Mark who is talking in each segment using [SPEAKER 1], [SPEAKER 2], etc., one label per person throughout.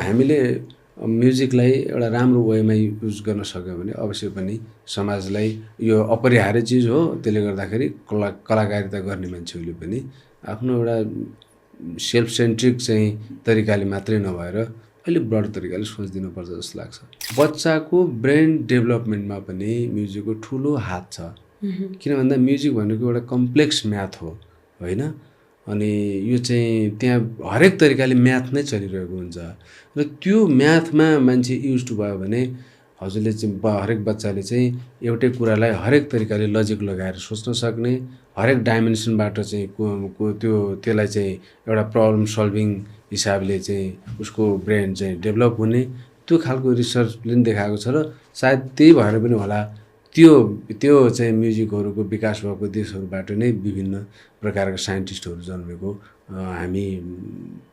[SPEAKER 1] हामीले म्युजिकलाई एउटा राम्रो वेमा युज गर्न सक्यो भने अवश्य पनि समाजलाई यो अपरिहार्य चिज हो। त्यसले गर्दाखेरि कलाकारिता गर्ने मान्छेहरूले पनि आफ्नो एउटा सेल्फ सेन्ट्रिक चाहिँ तरिकाले मात्रै नभएर अलि ब्रड तरिकाले सोचिदिनुपर्छ जस्तो लाग्छ। बच्चाको ब्रेन डेभलपमेन्टमा पनि म्युजिकको ठुलो हात छ। किन भन्दा म्युजिक भनेको एउटा कम्प्लेक्स म्याथ हो होइन। अनि यो चाहिँ त्यहाँ हरेक तरिकाले म्याथ नै चलिरहेको हुन्छ र त्यो म्याथमा मान्छे युज भयो भने हजुरले चाहिँ हरेक बच्चाले चाहिँ एउटै कुरालाई हरेक तरिकाले लजिक लगाएर सोच्न सक्ने, हरेक डाइमेन्सनबाट चाहिँ त्यसलाई चाहिँ एउटा प्रब्लम सल्भिङ हिसाबले चाहिँ उसको ब्रेन चाहिँ डेभलप हुने त्यो खालको रिसर्चले पनि देखाएको छ। र सायद त्यही भएर पनि होला त्यो चाहिँ म्युजिकहरूको विकास भएको देशहरूबाट नै विभिन्न प्रकारका साइन्टिस्टहरू जन्मेको हामी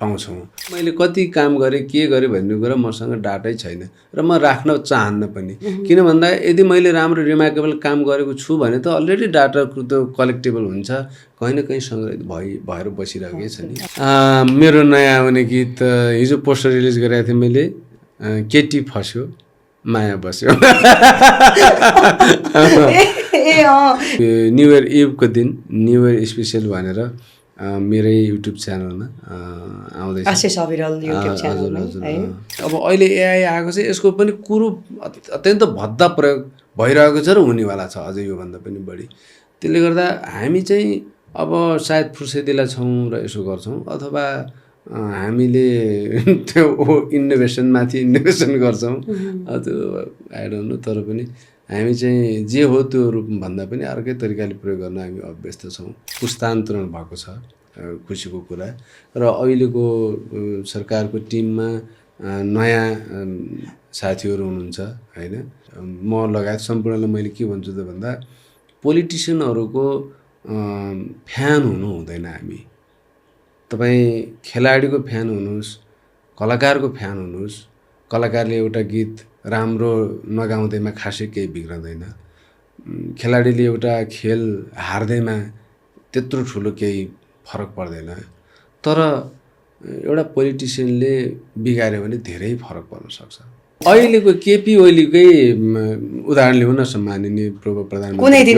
[SPEAKER 1] पाउँछौँ। मैले कति काम गरेँ के गरेँ भन्ने कुरा मसँग डाटै छैन र म राख्न चाहन्न पनि। किन भन्दा यदि मैले राम्रो रिमार्केबल काम गरेको छु भने त अलरेडी डाटा त्यो कलेक्टेबल हुन्छ, कहीँ न कहीँ सङ्ग्रहित भएर बसिरहेकै छ नि। मेरो नयाँ आउने गीत हिजो पोस्टर रिलिज गरेको थिएँ मैले, केटी फस्यो माया बस्यो। न्यु इयर इभको दिन न्यु इयर स्पेसल भनेर मेरै युट्युब च्यानलमा आउँदैछ।
[SPEAKER 2] आशिष अविरल युट्युब च्यानलमा है।
[SPEAKER 1] अब अहिले एआई आएको छ, यसको पनि कुरो अत्यन्त भद्दा प्रयोग भइरहेको छ र हुनेवाला छ अझै योभन्दा पनि बढी। त्यसले गर्दा हामी चाहिँ अब सायद फुर्सदिला छौँ र यसो गर्छौँ, अथवा हामीले त्यो इनोभेसनमाथि इनोभेसन गर्छौँ त्यो आई डोन्ट नो। तर पनि हामी चाहिँ जे हो त्यो रूपभन्दा पनि अर्कै तरिकाले प्रयोग गर्न हामी अभ्यस्त छौँ। पुस्तान्तरण भएको छ, खुसीको कुरा। र अहिलेको सरकारको टिममा नयाँ साथीहरू हुनुहुन्छ होइन। म लगायत सम्पूर्णलाई मैले के भन्छु त भन्दा पोलिटिसियनहरूको फ्यान हुनु हुँदैन। हामी तपाईँ खेलाडीको फ्यान हुनुहोस्, कलाकारको फ्यान हुनुहोस्। कलाकारले एउटा गीत राम्रो नगाउँदैमा खासै केही बिग्रदैन, खेलाडीले एउटा खेल हार्दैमा त्यत्रो ठुलो केही फरक पर्दैन। तर एउटा पोलिटिसियनले बिगार्यो भने धेरै फरक पर्न सक्छ। अहिलेको केपी ओलीकै उदाहरण लिउँ न, सम्माननीय पूर्व प्रधानमन्त्री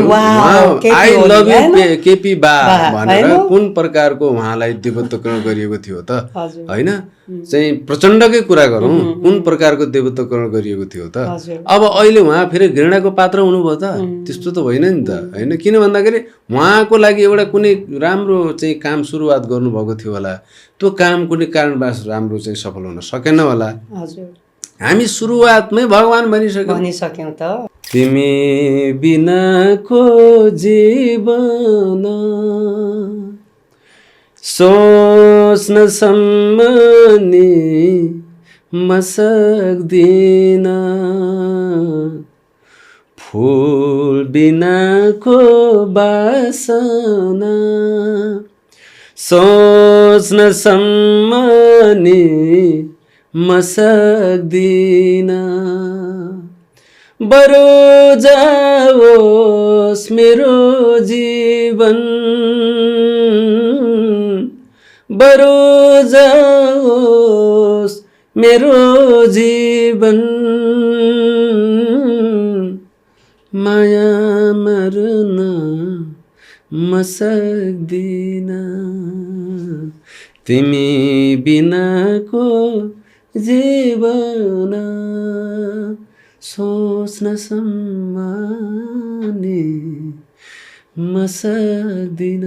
[SPEAKER 1] आई लभ यु केपी बा भनेर कुन प्रकारको उहाँलाई देवत्वकरण गरिएको थियो त होइन। चाहिँ प्रचण्डकै कुरा गरौँ, कुन प्रकारको देवत्वकरण गरिएको थियो त। अब अहिले उहाँ फेरि घृणाको पात्र हुनुभयो त, त्यस्तो त होइन नि त होइन। किन भन्दाखेरि उहाँको लागि एउटा कुनै राम्रो चाहिँ काम सुरुवात गर्नुभएको थियो होला, त्यो काम कुनै कारणवश राम्रो चाहिँ सफल हुन सकेन होला। हामी सुरुवातमै भगवान भनिसक्यौँ
[SPEAKER 2] त।
[SPEAKER 1] तिमी बिनाको जीवन सोच्नसम्म नि म सक्दिन, फुल बिनाको बासना सोच्नसम्म नि म सक्दिन, बरु जाओस् मेरो जीवन, बरु जाओस् मेरो जीवन, माया मर्न म सक्दिन, तिमी बिनाको जीवन सोच्नसम्म नि म सक्दिन।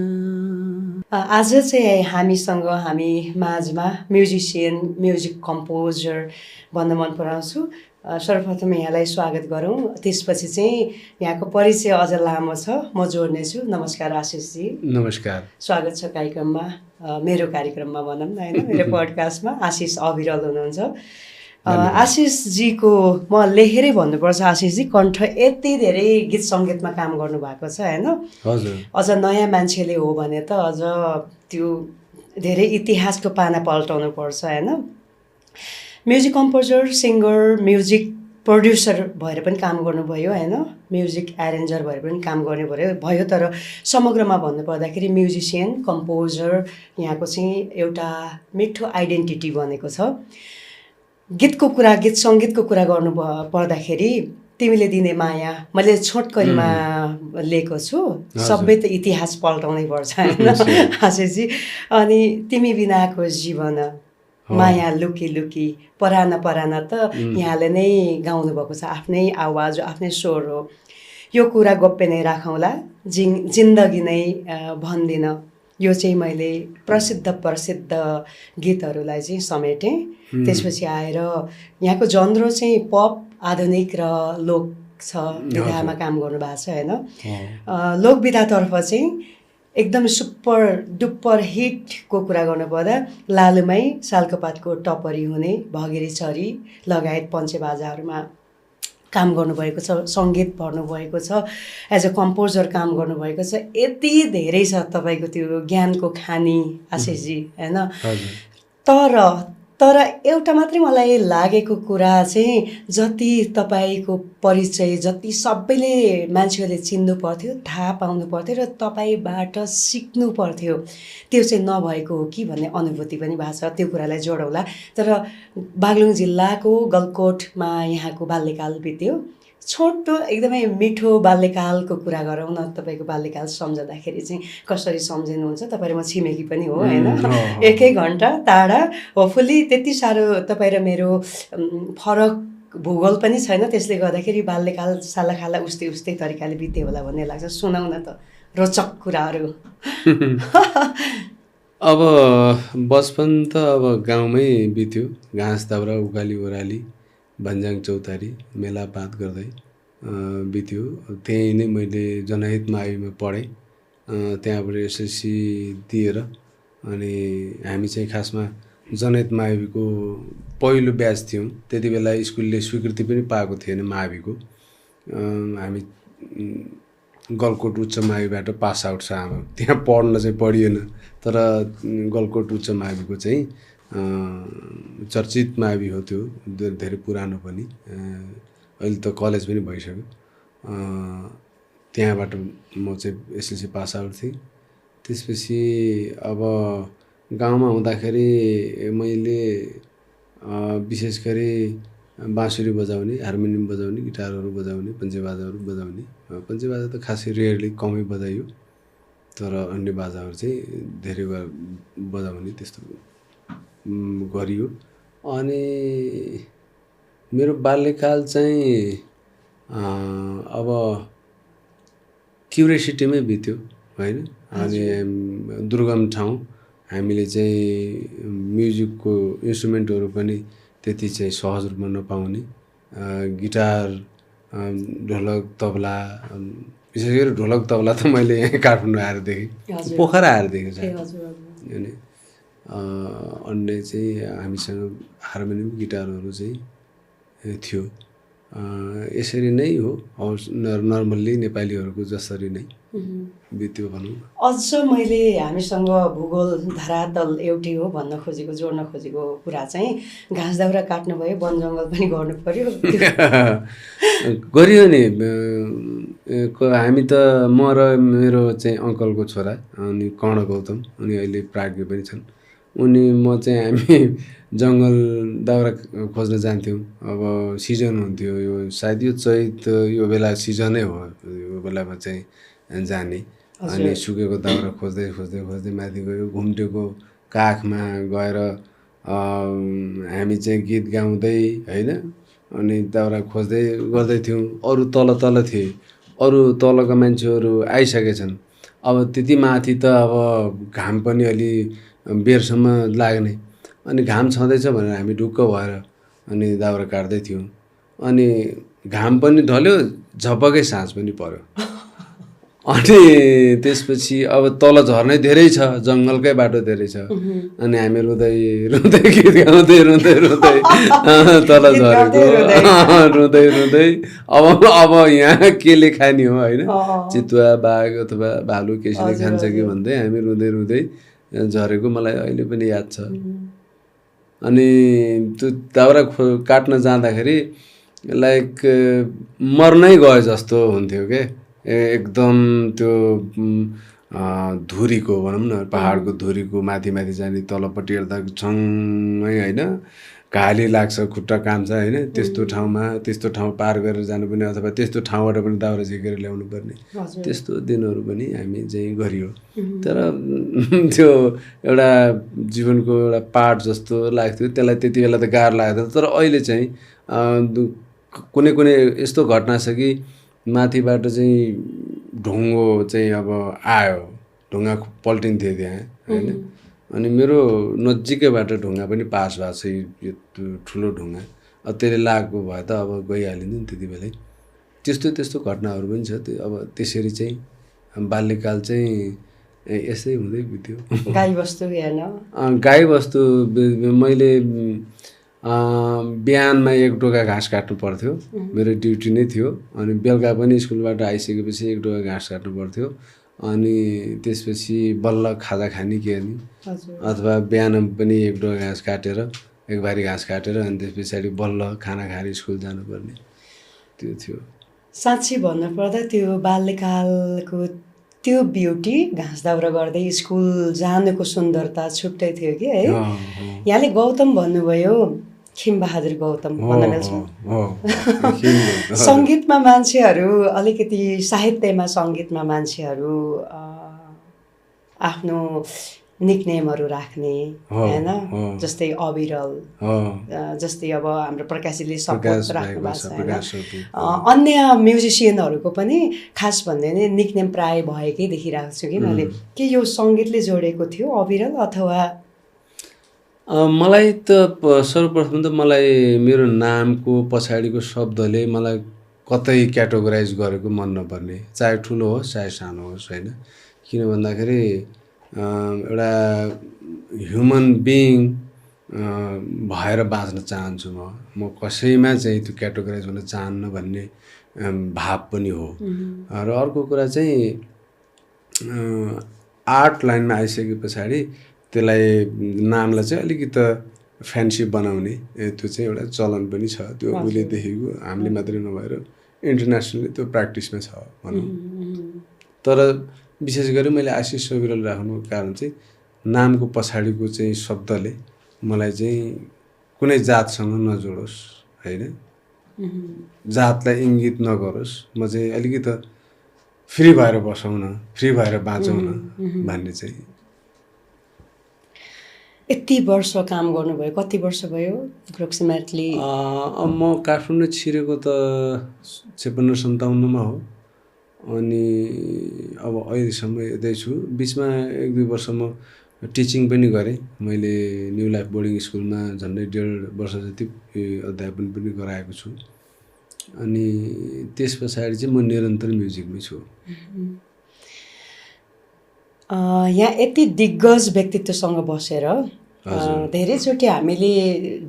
[SPEAKER 2] आज चाहिँ हामीसँग हामी माझमा म्युजिसियन म्युजिक कम्पोजर भन्न मन पराउँछु। सर्वप्रथम यहाँलाई स्वागत गरौँ, त्यसपछि चाहिँ यहाँको परिचय अझ लामो छ, म जोड्नेछु। नमस्कार आशिषजी।
[SPEAKER 1] नमस्कार,
[SPEAKER 2] स्वागत छ कार्यक्रममा, मेरो कार्यक्रममा भनौँ न होइन, मेरो पोडकास्टमा। आशिष अविरल हुनुहुन्छ। आशिषजीको म लेखेरै भन्नुपर्छ, आशिषजी कण्ठ यति धेरै गीत सङ्गीतमा काम गर्नुभएको छ होइन।
[SPEAKER 1] हजुर,
[SPEAKER 2] अझ नयाँ मान्छेले हो भने त अझ त्यो धेरै इतिहासको पाना पल्टाउनु पर्छ होइन। Music composer, singer, music producer भएर पनि काम गर्नुभयो होइन, म्युजिक एरेन्जर भएर पनि काम गर्नुभयो। तर समग्रमा भन्नुपर्दाखेरि म्युजिसियन कम्पोजर यहाँको चाहिँ एउटा मिठो आइडेन्टिटी बनेको छ। गीत सङ्गीतको कुरा गर्नु पर्दाखेरि तिमीले दिने माया मैले छोटकरीमा लिएको छु। सबै त इतिहास पल्टाउनै पर्छ होइन आशिषजी। अनि तिमी बिनाको जीवन माया लुकी लुकी परान त यहाँले नै गाउनु भएको छ, आफ्नै आवाज आफ्नै स्वर हो। यो कुरा गोप्य नै राखौँला, जिन्दगी नै भन्दिनँ। यो चाहिँ मैले प्रसिद्ध गीतहरूलाई चाहिँ समेटेँ। त्यसपछि आएर यहाँको जनरो चाहिँ पप, आधुनिक र लोक छ, विधामा काम गर्नु भएको छ होइन। लोक विधातर्फ चाहिँ एकदम सुपर डुपर हिटको कुरा गर्नुपर्दा लालुमाई, सालकोपातको टपरी हुने, भगिरी चरी लगायत पञ्चेबाजाहरूमा काम गर्नुभएको छ, सङ्गीत भर्नुभएको छ, एज अ कम्पोजर काम गर्नुभएको छ। यति धेरै छ तपाईँको त्यो ज्ञानको खानी आशिषजी होइन। तर एउटा मात्रै मलाई लागेको कुरा चाहिँ जति तपाईँको परिचय जति सबैले मान्छेहरूले चिन्नु पर्थ्यो, थाहा पाउनु पर्थ्यो र तपाईँबाट सिक्नु पर्थ्यो, त्यो चाहिँ नभएको हो कि भन्ने अनुभूति पनि भएको छ। त्यो कुरालाई जोडौँला। तर बागलुङ जिल्लाको गलकोटमा यहाँको बाल्यकाल बित्यो। छोटो एकदमै मिठो बाल्यकालको कुरा गरौँ न। तपाईँको बाल्यकाल सम्झँदाखेरि चाहिँ कसरी सम्झिनुहुन्छ? तपाईँ र म छिमेकी पनि हो होइन, एकै घन्टा टाढा। होपफुल्ली त्यति साह्रो तपाईँ र मेरो फरक भूगोल पनि छैन, त्यसले गर्दाखेरि बाल्यकाल सालाखाला उस्तै तरिकाले बित्यो होला भन्ने लाग्छ। सुनाउन त रोचक कुराहरू।
[SPEAKER 1] अब बचपन त अब गाउँमै बित्यो, घाँस दाउरा उकाली ओह्राली भन्ज्याङ चौतारी मेलापात गर्दै बित्यो। त्यहीँ नै मैले जनहित माविमा पढेँ। त्यहाँबाट एसएलसी दिएर अनि हामी चाहिँ खासमा जनहित माविको पहिलो ब्याच थियौँ। त्यति बेला स्कुलले स्वीकृति पनि पाएको थिएन माविको। हामी गलकोट उच्च माविबाट पास आउट छ हाम्रो। त्यहाँ पढ्न चाहिँ पढिएन, तर गलकोट उच्च माविको चाहिँ चर्चित मावि हो त्यो, धेरै पुरानो पनि। अहिले त कलेज पनि भइसक्यो। त्यहाँबाट म चाहिँ एसएलसी पास आउट थिएँ। त्यसपछि अब गाउँमा हुँदाखेरि मैले विशेष गरी बाँसुरी बजाउने, हार्मोनियम बजाउने, गिटारहरू बजाउने, पञ्चेबाजाहरू बजाउने। पञ्चेबाजा त खासै रेयरली कमै बजाइयो, तर अन्य बाजाहरू चाहिँ धेरै बजाउने त्यस्तो गरियो। अनि मेरो बाल्यकाल चाहिँ अब क्युरियोसिटीमै बित्यो होइन। अनि दुर्गम ठाउँ, हामीले चाहिँ म्युजिकको इन्स्ट्रुमेन्टहरू पनि त्यति चाहिँ सहज रूपमा नपाउने। गिटार, ढोलक, तबला, विशेष गरी ढोलक तबला त मैले यहाँ काठमाडौँ आएर देखेँ, पोखरा आएर देखेँ अनि अन्य चाहिँ हामीसँग हार्मोनियम, गिटारहरू चाहिँ थियो। यसरी नै हो नर्मल्ली नेपालीहरूको जसरी नै बित्यो भनौँ।
[SPEAKER 2] अझ मैले हामीसँग भूगोल धरातल एउटै हो भन्न खोजेको, जोड्न खोजेको कुरा चाहिँ घाँस दाउरा काट्नुभयो, वन जङ्गल पनि गर्नु पर्यो।
[SPEAKER 1] गरियो नि। हामी त म र मेरो चाहिँ अङ्कलको छोरा अनि कर्ण गौतम, अनि अहिले प्राज्ञ पनि छन्। उनी म चाहिँ हामी जङ्गल दाउरा खोज्न जान्थ्यौँ। अब सिजन हुन्थ्यो, यो सायद यो चैत यो बेला सिजनै हो, यो बेलामा चाहिँ जाने। अनि सुकेको दाउरा खोज्दै खोज्दै खोज्दै माथि गयो, घुम्टेको काखमा गएर हामी चाहिँ गीत गाउँदै होइन, अनि दाउरा खोज्दै गर्दै थियौँ। अरू तल थिए, अरू तलका मान्छेहरू आइसकेछन्। अब त्यति माथि त अब घाम पनि अलि बेरसम्म लाग्ने, अनि घाम छँदैछ भनेर हामी ढुक्क भएर अनि दाउरा काट्दै थियौँ। अनि घाम पनि ढल्यो, झपकै साँझ पनि पर्यो। अनि त्यसपछि अब तल झर्नै धेरै छ, जङ्गलकै बाटो धेरै छ। अनि हामी रुँदै गीत गाउँदै तल झरेको, रुँदै अब यहाँ केले खाने हो होइन, चितुवा, बाघ अथवा भालु केसीले खान्छ कि भन्दै हामी रुँदै झरेको मलाई अहिले पनि याद छ। अनि त्यो दाउरा काट्न जाँदाखेरि लाइक मर्नै गए जस्तो हुन्थ्यो के। एकदम त्यो धुरीको भनौँ न, पहाडको धुरीको माथि जाने, तलपट्टि हेर्दा छङ्गै होइन, घाली लाग्छ खुट्टा काम्छ होइन त्यस्तो ठाउँ पार गरेर जानुपर्ने अथवा त्यस्तो ठाउँबाट पनि दाउरा झिकेर ल्याउनु पर्ने त्यस्तो दिनहरू पनि हामी चाहिँ गरियो तर त्यो एउटा जीवनको एउटा पार्ट जस्तो लाग्थ्यो त्यसलाई त्यति बेला त गाह्रो लाग्थ्यो तर अहिले चाहिँ कुनै यस्तो घटना छ कि माथिबाट चाहिँ ढुङ्गो चाहिँ अब आयो ढुङ्गा पल्टिन्थ्यो त्यहाँ होइन अनि मेरो नजिकैबाट ढुङ्गा पनि पास भएको छ यो ठुलो ढुङ्गा अब त्यसले लागेको भए त अब गइहालिन्थ्यो नि त्यति बेलै त्यस्तो घटनाहरू पनि छ त्यो अब त्यसरी चाहिँ बाल्यकाल चाहिँ यस्तै हुँदै बित्यो गाईबस्तु मैले बिहानमा 1 डोका घाँस काट्नु पर्थ्यो मेरो ड्युटी नै थियो अनि बेलुका पनि स्कुलबाट आइसकेपछि 1 डोका घाँस काट्नु पर्थ्यो अनि त्यसपछि बल्ल खाजा खाने के अनि अथवा बिहान पनि 1 डोका घाँस काटेर 1 भारी घाँस काटेर अनि त्यस पछाडि बल्ल खाना खाएर स्कुल जानुपर्ने त्यो थियो
[SPEAKER 2] साँच्चै भन्नुपर्दा त्यो बाल्यकालको त्यो ब्युटी घाँस दाउरा गर्दै स्कुल जानुको सुन्दरता छुट्टै थियो कि है यहाँले गौतम भन्नुभयो खिमबहादुर गौतम भन्न मिल्छ सङ्गीतमा मान्छेहरू अलिकति साहित्यमा सङ्गीतमा मान्छेहरू आफ्नो निकनेमहरू राख्ने होइन जस्तै अविरल जस्तै अब हाम्रो प्रकाशजीले सपोर्ट राख्नु भएको छ अन्य म्युजिसियनहरूको पनि खास भन्दै नै निकनेम प्राय भएकै देखिरहेको छु कि मैले के यो सङ्गीतले जोडेको थियो अविरल अथवा
[SPEAKER 1] मलाई त सर्वप्रथम त मलाई मेरो नामको पछाडिको शब्दले मलाई कतै क्याटेगोराइज गरेको मन नपर्ने चाहे ठुलो होस् चाहे सानो होस् होइन किन भन्दाखेरि एउटा ह्युमन बिइङ भएर बाँच्न चाहन्छु म कसैमा चाहिँ त्यो क्याटेगोराइज हुन चाहन्न भन्ने भाव पनि हो र अर्को कुरा चाहिँ आर्ट लाइनमा आइसके पछाडि त्यसलाई नामलाई चाहिँ अलिकति फ्यान्सी बनाउने त्यो चाहिँ एउटा चलन पनि छ त्यो उहिलेदेखिको हामीले मात्रै नभएर इन्टरनेसनली त्यो प्र्याक्टिसमा छ भनौँ तर विशेष गरी मैले आशिष अविरल राख्नुको कारण चाहिँ नामको पछाडिको चाहिँ शब्दले मलाई चाहिँ कुनै जातसँग नजोडोस् होइन जातलाई इङ्गित नगरोस् म चाहिँ अलिकति फ्री भएर बसौँ न फ्री भएर बाँचौँ न भन्ने चाहिँ
[SPEAKER 2] यति वर्ष काम गर्नुभयो कति वर्ष भयो एप्रोक्सिमेटली
[SPEAKER 1] म काठमाडौँ छिरेको त 56-57 हो अनि अब अहिलेसम्म यतै छु बिचमा 1-2 वर्ष म टिचिङ पनि गरेँ मैले न्यू लाइफ बोर्डिङ स्कुलमा झन्डै 1.5 वर्ष जति अध्यापन पनि गराएको छु अनि त्यस पछाडि चाहिँ म निरन्तर म्युजिकमै छु
[SPEAKER 2] यहाँ यति दिग्गज व्यक्तित्वसँग बसेर धेरैचोटि हामीले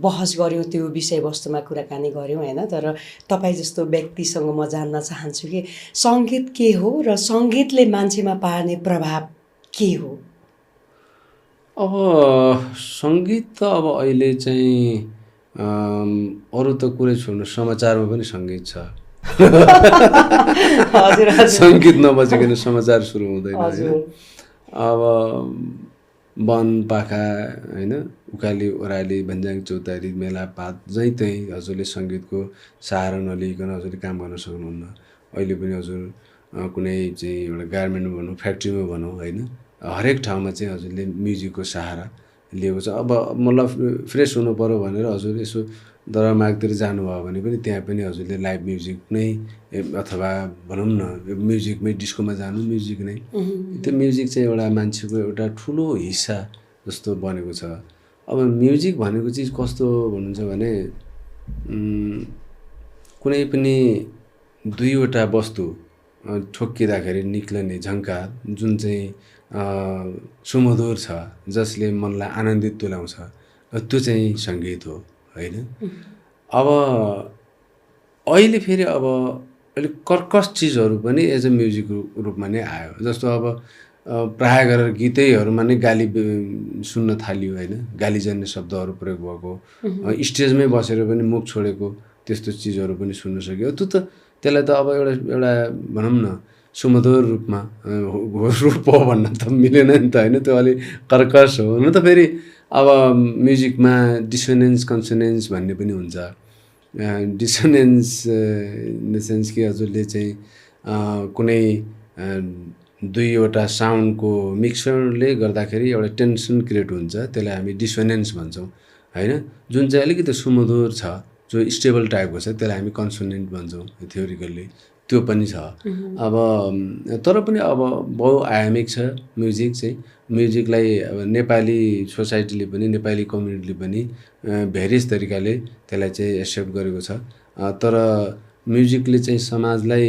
[SPEAKER 2] बहस गऱ्यौँ त्यो विषयवस्तुमा कुराकानी गऱ्यौँ होइन तर तपाईँ जस्तो व्यक्तिसँग म जान्न चाहन्छु कि सङ्गीत के हो र सङ्गीतले मान्छेमा पार्ने प्रभाव के हो
[SPEAKER 1] अब सङ्गीत त अब अहिले चाहिँ अरू त कुरै छोड्नु समाचारमा पनि सङ्गीत छ सङ्गीत नबजिकन समाचार सुरु हुँदैन होइन अब वन पाखा होइन उकाली ओह्राली भन्ज्याङ चौतारी मेलापात जहीँ तहीँ हजुरले सङ्गीतको सहारा नलिकन हजुरले काम गर्न सक्नुहुन्न अहिले पनि हजुर कुनै चाहिँ एउटा गार्मेन्टमा भनौँ फ्याक्ट्रीमा भनौँ होइन हरेक ठाउँमा चाहिँ हजुरले म्युजिकको सहारा लिएको छ अब मलाई फ्रेस हुनु पऱ्यो भनेर हजुर यसो दरबारमागतिर जानुभयो भने पनि त्यहाँ पनि हजुरले लाइभ म्युजिक नै अथवा भनौँ न म्युजिकमै डिस्कोमा जानु म्युजिक नै त्यो म्युजिक चाहिँ एउटा मान्छेको एउटा ठुलो हिस्सा जस्तो बनेको छ अब म्युजिक भनेको चिज कस्तो भन्नुहुन्छ भने कुनै पनि दुईवटा वस्तु ठोक्किँदाखेरि निक्लने झङ्कार जुन चाहिँ सुमधुर छ जसले मनलाई आनन्दित तुल्याउँछ त्यो चाहिँ सङ्गीत हो होइन अब अहिले फेरि अब अलिक कर्कश चिजहरू पनि एज अ म्युजिक रूपमा नै आयो जस्तो अब प्रायः गरेर गीतैहरूमा नै गाली सुन्न थालियो होइन गालीजन्य शब्दहरू प्रयोग भएको स्टेजमै बसेर पनि मुख छोडेको त्यस्तो चिजहरू पनि सुन्न सक्यो त्यो त त्यसलाई त अब एउटा भनौँ न सुमधुर रूपमा रूप हो भन्न त मिलेन नि त होइन त्यो अलिक कर्कश हो हुन त फेरि अब म्युजिकमा डिसोनेन्स कन्सोनेन्स भन्ने पनि हुन्छ। डिसोनेन्स इन द सेन्स कि हजुरले चाहिँ कुनै दुईवटा साउन्डको मिक्सरले गर्दाखेरि एउटा टेन्सन क्रिएट हुन्छ, त्यसलाई हामी डिसोनेन्स भन्छौँ होइन। जुन चाहिँ अलिकति सुमधुर छ, जो स्टेबल टाइपको छ, त्यसलाई हामी कन्सोनेन्ट भन्छौँ थ्योरिकल्ली, त्यो पनि छ। अब तर पनि अब बहुआयामिक छ म्युजिक चाहिँ। म्युजिकलाई अब नेपाली सोसाइटीले पनि, नेपाली कम्युनिटीले पनि भेरियस तरिकाले त्यसलाई चाहिँ एक्सेप्ट गरेको छ। तर म्युजिकले चाहिँ समाजलाई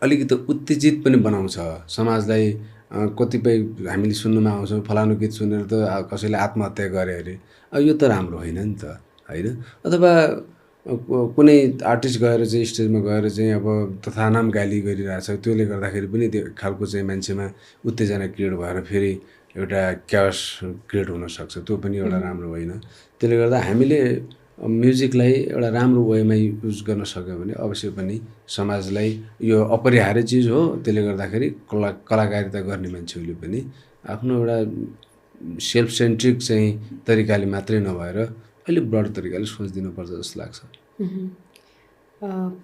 [SPEAKER 1] अलिकति उत्तेजित पनि बनाउँछ। समाजलाई कतिपय हामीले सुन्नुमा आउँछौँ, फलानु गीत सुनेर त कसैले आत्महत्या गरे अरे, अब यो त राम्रो होइन नि त होइन। अथवा कुनै आर्टिस्ट गएर चाहिँ स्टेजमा गएर चाहिँ अब तथानाम गाली गरिरहेछ, त्यसले गर्दाखेरि पनि त्यो खालको चाहिँ मान्छेमा उत्तेजना क्रिएट भएर फेरि एउटा क्याओस क्रिएट हुनसक्छ, त्यो पनि एउटा राम्रो होइन। त्यसले गर्दा हामीले म्युजिकलाई एउटा राम्रो वेमा युज गर्न सक्यो भने अवश्य पनि समाजलाई यो अपरिहार्य चिज हो। त्यसले गर्दाखेरि कलाकारिता गर्ने मान्छेहरूले पनि आफ्नो एउटा सेल्फ सेन्ट्रिक चाहिँ तरिकाले मात्रै नभएर अलिक ब्रड तरिकाले सोचिदिनुपर्छ जस्तो लाग्छ।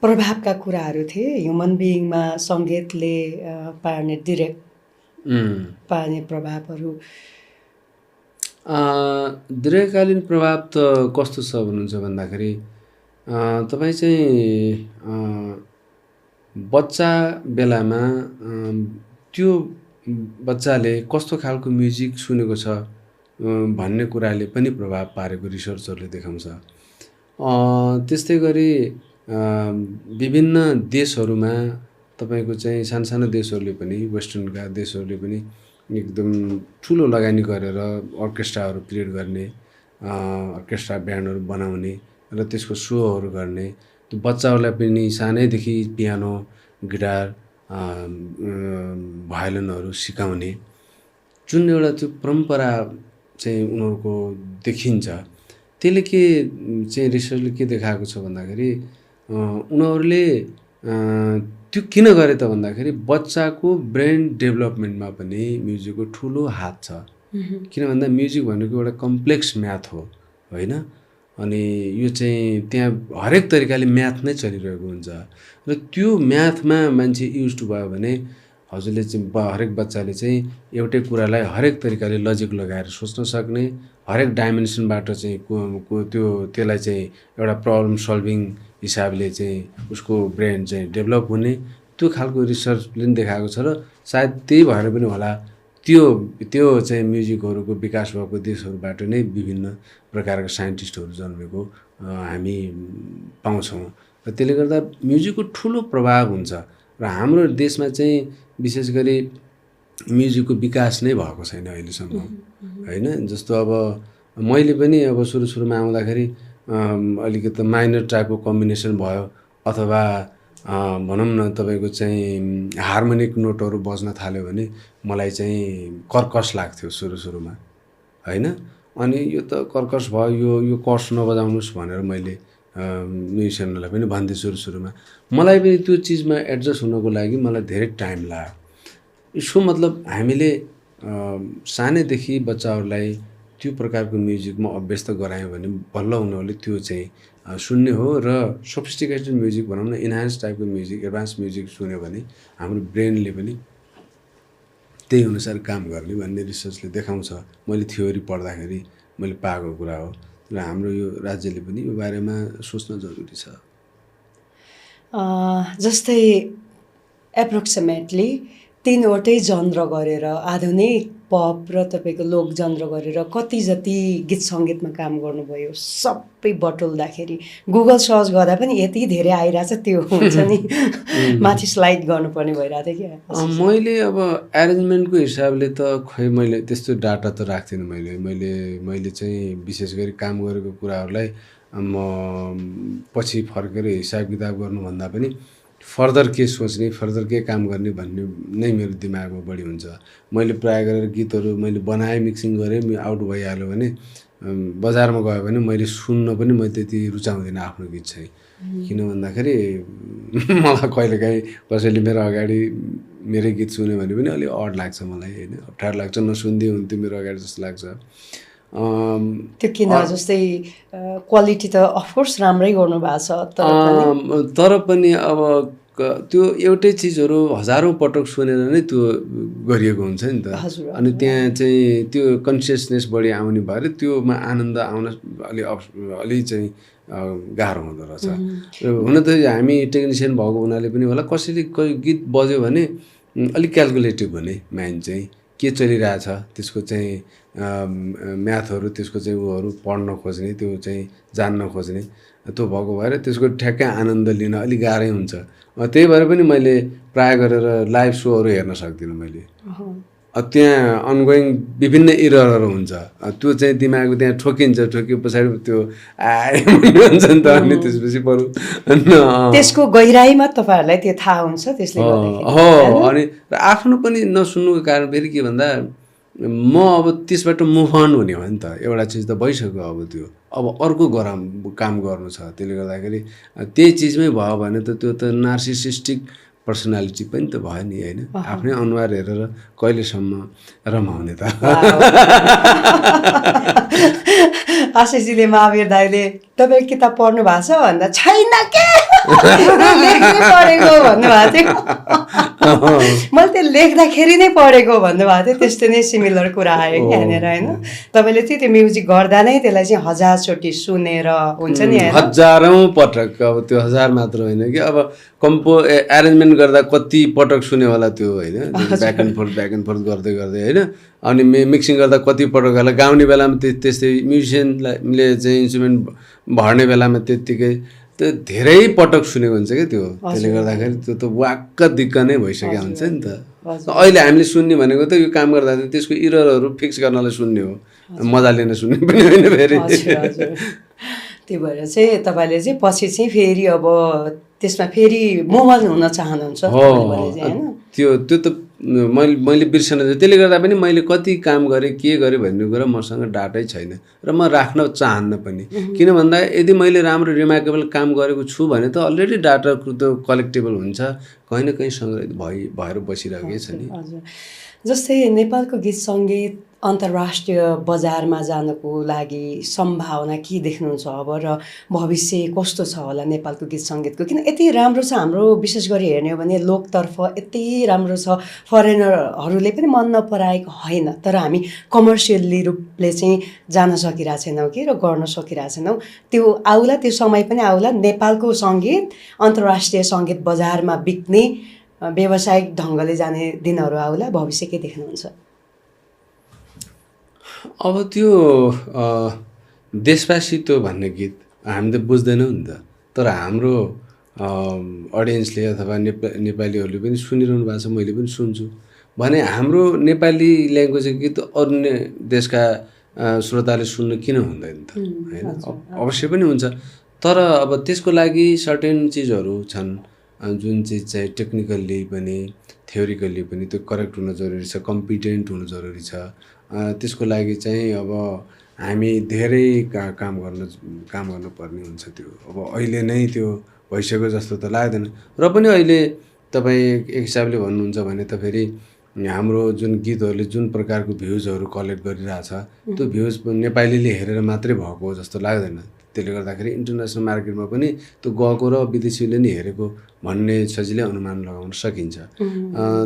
[SPEAKER 2] प्रभावका कुराहरू थिए ह्युमन बिइङमा सङ्गीतले पार्ने डिरेक्ट पार्ने प्रभावहरू।
[SPEAKER 1] दीर्घकालीन प्रभाव त कस्तो छ भन्नुहुन्छ भन्दाखेरि तपाईँ चाहिँ बच्चा बेलामा त्यो बच्चाले कस्तो खालको म्युजिक सुनेको छ भन्ने कुराले पनि प्रभाव पारेको रिसर्चहरूले देखाउँछ। त्यस्तै गरी विभिन्न देशहरूमा तपाईँको चाहिँ सानो देशहरूले पनि, वेस्टर्नका देशहरूले पनि एकदम ठुलो लगानी गरेर अर्केस्ट्राहरू क्रिएट गर्ने, अर्केस्ट्रा ब्यान्डहरू बनाउने र त्यसको सोहरू गर्ने, त्यो बच्चाहरूलाई पनि सानैदेखि पियानो, गिटार, भायोलिनहरू सिकाउने जुन एउटा त्यो परम्परा चाहिँ उनीहरूको देखिन्छ। त्यसले के चाहिँ रिसर्चले के देखाएको छ भन्दाखेरि उनीहरूले त्यो किन गरे त भन्दाखेरि बच्चाको ब्रेन डेभलपमेन्टमा पनि म्युजिकको ठुलो हात छ। किन भन्दा म्युजिक भनेको एउटा कम्प्लेक्स म्याथ हो होइन। अनि यो चाहिँ त्यहाँ हरेक तरिकाले म्याथ नै चलिरहेको हुन्छ र त्यो म्याथमा मान्छे युज भयो भने हजुरले चाहिँ हरेक बच्चाले चाहिँ एउटै कुरालाई हरेक तरिकाले लजिक लगाएर सोच्न सक्ने, हरेक डाइमेन्सनबाट चाहिँ त्यसलाई चाहिँ एउटा प्रब्लम सल्भिङ हिसाबले चाहिँ उसको ब्रेन चाहिँ डेभलप हुने, त्यो खालको रिसर्चले पनि देखाएको छ। र सायद त्यही भएर पनि होला त्यो चाहिँ म्युजिकहरूको विकास भएको देशहरूबाट नै विभिन्न प्रकारका साइन्टिस्टहरू जन्मेको हामी पाउँछौँ। र त्यसले गर्दा म्युजिकको ठुलो प्रभाव हुन्छ र हाम्रो देशमा चाहिँ विशेष गरी म्युजिकको विकास नै भएको छैन अहिलेसम्म होइन। जस्तो अब मैले पनि अब सुरुमा आउँदाखेरि अलिकति माइनर टाइपको कम्बिनेसन भयो अथवा भनौँ न तपाईँको चाहिँ हार्मोनिक नोटहरू बज्न थाल्यो भने मलाई चाहिँ कर्कस लाग्थ्यो सुरुमा होइन। अनि यो त कर्कस भयो, यो कर्स नबजाउनुहोस् भनेर मैले म्युजिसियनहरूलाई पनि भन्थेँ सुरुमा। मलाई पनि त्यो चिजमा एडजस्ट हुनको लागि मलाई धेरै टाइम लाग्यो। यसको मतलब हामीले सानैदेखि बच्चाहरूलाई त्यो प्रकारको म्युजिकमा अभ्यस्त गरायौँ भने बल्ल उनीहरूले त्यो चाहिँ सुन्ने हो र सोफिस्टिकेटेड म्युजिक भनौँ न, इन्हान्स टाइपको म्युजिक, एडभान्स म्युजिक सुन्यो भने हाम्रो ब्रेनले पनि त्यही अनुसार काम गर्ने भन्ने रिसर्चले देखाउँछ। मैले थ्योरी पढ्दाखेरि मैले पाएको कुरा हो र हाम्रो यो राज्यले पनि यो बारेमा सोच्न जरुरी छ।
[SPEAKER 2] जस्तै एप्रोक्सिमेटली 3वटै जन्र गरेर आधुनिक पप र तपाईँको लोक जन्र गरेर कति जति गीत सङ्गीतमा काम गर्नुभयो सबै बटुल्दाखेरि गुगल सर्च गर्दा पनि यति धेरै आइरहेछ, त्यो हुन्छ नि माथि स्लाइड गर्नुपर्ने भइरहेको थियो क्या।
[SPEAKER 1] मैले अब एरेन्जमेन्टको हिसाबले त खै मैले त्यस्तो डाटा त राख्थिनँ। मैले चाहिँ विशेष गरी काम गरेको कुराहरूलाई म पछि फर्केर हिसाब किताब गर्नुभन्दा पनि फर्दर के सोच्ने, फर्दर के काम गर्ने भन्ने नै मेरो दिमागमा बढी हुन्छ। मैले प्रायः गरेर गीतहरू मैले बनाएँ, मिक्सिङ गरेँ, आउट भइहाल्यो भने बजारमा गयो भने मैले सुन्न पनि मैले त्यति रुचाउँदिनँ आफ्नो गीत चाहिँ। किन भन्दाखेरि मलाई कहिलेकाहीँ कसैले मेरो अगाडि मेरै गीत सुन्यो भने पनि अलिक अड लाग्छ मलाई होइन, अप्ठ्यारो लाग्छ, नसुन्दै हुन्थ्यो मेरो अगाडि जस्तो लाग्छ।
[SPEAKER 2] त्यो किन जस्तै क्वालिटी त अफकोर्स राम्रै गर्नुभएको छ
[SPEAKER 1] तर पनि अब त्यो एउटै चिजहरू हजारौँ पटक सुनेर नै त्यो गरिएको हुन्छ नि त। अनि त्यहाँ चाहिँ त्यो कन्सियसनेस बढी आउने भएर त्योमा आनन्द आउन अलि चाहिँ गाह्रो हुँदो रहेछ। हुन त हामी टेक्निसियन भएको हुनाले पनि होला, कसैले गीत बज्यो भने अलिक क्यालकुलेटिभ हुने माइन्ड चाहिँ के चलिरहेछ त्यसको चाहिँ म्याथहरू त्यसको चाहिँ उहरू पढ्न खोज्ने, त्यो चाहिँ जान्न खोज्ने, त्यो भएको भएर त्यसको ठ्याक्कै आनन्द लिन अलिक गाह्रै हुन्छ। त्यही भएर पनि मैले प्राय गरेर लाइभ सोहरू हेर्न सक्दिनँ मैले। त्यहाँ अनगोइङ विभिन्न इररहरू हुन्छ, त्यो चाहिँ दिमाग त्यहाँ ठोकिन्छ, ठोकियो पछाडि त्यो हुन्छ नि त। अनि त्यसपछि बरु
[SPEAKER 2] त्यसको गहिराइमा तपाईँहरूलाई त्यो थाहा हुन्छ त्यसले
[SPEAKER 1] हो। अनि आफ्नो पनि नसुन्नुको कारण फेरि के भन्दा म अब त्यसबाट मुभ अन हुने हो नि त। एउटा चिज त भइसक्यो, अब त्यो अब अर्को काम गर्नु छ। त्यसले गर्दाखेरि त्यही चिजमै भयो भने त त्यो त नार्सिसिस्टिक पर्सनालिटी पनि त भयो नि होइन। आफ्नै अनुहार हेरेर कहिलेसम्म रमाउने त।
[SPEAKER 2] आशिषजीले महावीर दाइले तपाईँ किताब पढ्नु भएको छ भन्दा छैन के लेख्दै पढेको भन्नुभएको थियो। मैले त्यो लेख्दाखेरि नै पढेको भन्नुभएको थियो। त्यस्तो नै सिमिलर कुरा आयो कि यहाँनिर होइन। तपाईँले चाहिँ त्यो म्युजिक गर्दा नै त्यसलाई चाहिँ हजारचोटि सुनेर हुन्छ नि होइन,
[SPEAKER 1] हजारौँ पटक। अब त्यो हजार मात्र होइन कि, अब एरेन्जमेन्ट गर्दा कति पटक सुने होला त्यो होइन, ब्याक एन्ड फोर्थ गर्दै गर्दै होइन। अनि मिक्सिङ गर्दा कति पटक होला, गाउने बेलामा त्यस्तै, म्युजिसियनले चाहिँ इन्स्ट्रुमेन्ट भर्ने बेलामा त्यत्तिकै, त्यो धेरै पटक सुनेको हुन्छ क्या त्यो। त्यसले गर्दाखेरि त्यो त वाक्क दिक्क नै भइसकेको हुन्छ नि त। अहिले हामीले सुन्ने भनेको त यो काम गर्दा त्यसको इररहरू फिक्स गर्नलाई सुन्ने हो, मजा लिन सुन्ने पनि होइन फेरि।
[SPEAKER 2] त्यही भएर चाहिँ तपाईँले चाहिँ पछि चाहिँ फेरि अब त्यसमा फेरि मोमल हुन चाहनुहुन्छ होइन।
[SPEAKER 1] त्यो त मैले बिर्सन। त्यसले गर्दा पनि मैले कति काम गरेँ के गरेँ भन्ने कुरा मसँग डाटै छैन र म राख्न चाहन्न पनि। किन भन्दा यदि मैले राम्रो रिमार्केबल काम गरेको छु भने त अलरेडी डाटा त कलेक्टेबल हुन्छ, कहीँ न कहीँ सङ्ग्रहित भएर बसिरहेकै छ नि।
[SPEAKER 2] जस्तै नेपालको गीत सङ्गीत अन्तर्राष्ट्रिय बजारमा जानको लागि सम्भावना के देख्नुहुन्छ अब, र भविष्य कस्तो छ होला नेपालको गीत सङ्गीतको? किन यति राम्रो छ हाम्रो, विशेष गरी हेर्ने हो भने लोकतर्फ यति राम्रो छ, फरेनरहरूले पनि मन नपराएको होइन, तर हामी कमर्सियल्ली रूपले चाहिँ जान सकिरहेको छैनौँ कि र गर्न सकिरहेको छैनौँ। त्यो आउला, त्यो समय पनि आउला, नेपालको सङ्गीत अन्तर्राष्ट्रिय सङ्गीत बजारमा बिक्ने, व्यावसायिक ढङ्गले जाने दिनहरू आउला। भविष्य के देख्नुहुन्छ?
[SPEAKER 1] अब त्यो देशवासित्व भन्ने गीत हामी त बुझ्दैनौँ नि त, तर हाम्रो अडियन्सले अथवा नेपालीहरूले पनि सुनिरहनु भएको छ, मैले पनि सुन्छु भने हाम्रो नेपाली ल्याङ्ग्वेजको गीत अन्य देशका श्रोताले सुन्नु किन हुँदैन त होइन। अवश्य पनि हुन्छ, तर अब त्यसको लागि सर्टेन चिजहरू छन् जुन चिज चाहिँ टेक्निकल्ली पनि थ्योरिकल्ली पनि त्यो करेक्ट हुन जरुरी छ, कम्पिटेन्ट हुनु जरुरी छ। त्यसको लागि चाहिँ अब हामी धेरै काम गर्नुपर्ने हुन्छ। त्यो अब अहिले नै त्यो भइसक्यो जस्तो त लाग्दैन। र पनि अहिले तपाईँ एक हिसाबले भन्नुहुन्छ भने त फेरि हाम्रो जुन गीतहरूले जुन प्रकारको भ्युजहरू कलेक्ट गरिरहेछ त्यो भ्युज नेपालीले हेरेर मात्रै भएको जस्तो लाग्दैन। त्यसले गर्दाखेरि इन्टरनेसनल मार्केटमा पनि त्यो गएको र विदेशीले नै हेरेको भन्ने सजिलै अनुमान लगाउन सकिन्छ।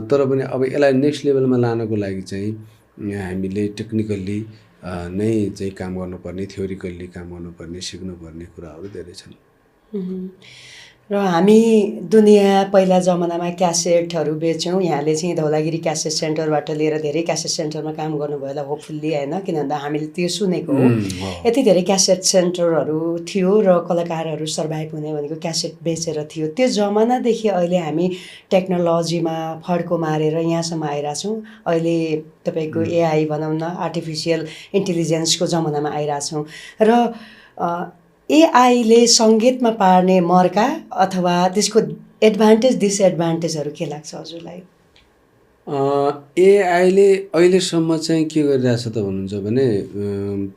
[SPEAKER 1] तर पनि अब यसलाई नेक्स्ट लेभलमा लानको लागि चाहिँ हामीले टेक्निकल्ली नै चाहिँ काम गर्नुपर्ने, थ्योरिकल्ली काम गर्नुपर्ने, सिक्नुपर्ने कुराहरू धेरै छन्।
[SPEAKER 2] र हामी दुनियाँ पहिला जमानामा क्यासेटहरू बेच्यौँ। यहाँले चाहिँ धौलागिरी क्यासेट सेन्टरबाट लिएर धेरै क्यासेट सेन्टरमा काम गर्नुभयो होला होपफुल्ली होइन, किन भन्दा हामीले त्यो सुनेको हो। यति धेरै क्यासेट सेन्टरहरू थियो र कलाकारहरू सर्भाइभ हुने भनेको क्यासेट बेचेर थियो। त्यो जमानादेखि अहिले हामी टेक्नोलोजीमा फड्को मारेर यहाँसम्म आइरहेछौँ। अहिले तपाईँको एआई भनौँ न, आर्टिफिसियल इन्टेलिजेन्सको जमानामा आइरहेछौँ। र एआईले सङ्गीतमा पार्ने मर्का अथवा त्यसको एडभान्टेज डिसएडभान्टेजहरू के लाग्छ हजुरलाई?
[SPEAKER 1] एआईले अहिलेसम्म चाहिँ के गरिरहेछ त भन्नुहुन्छ भने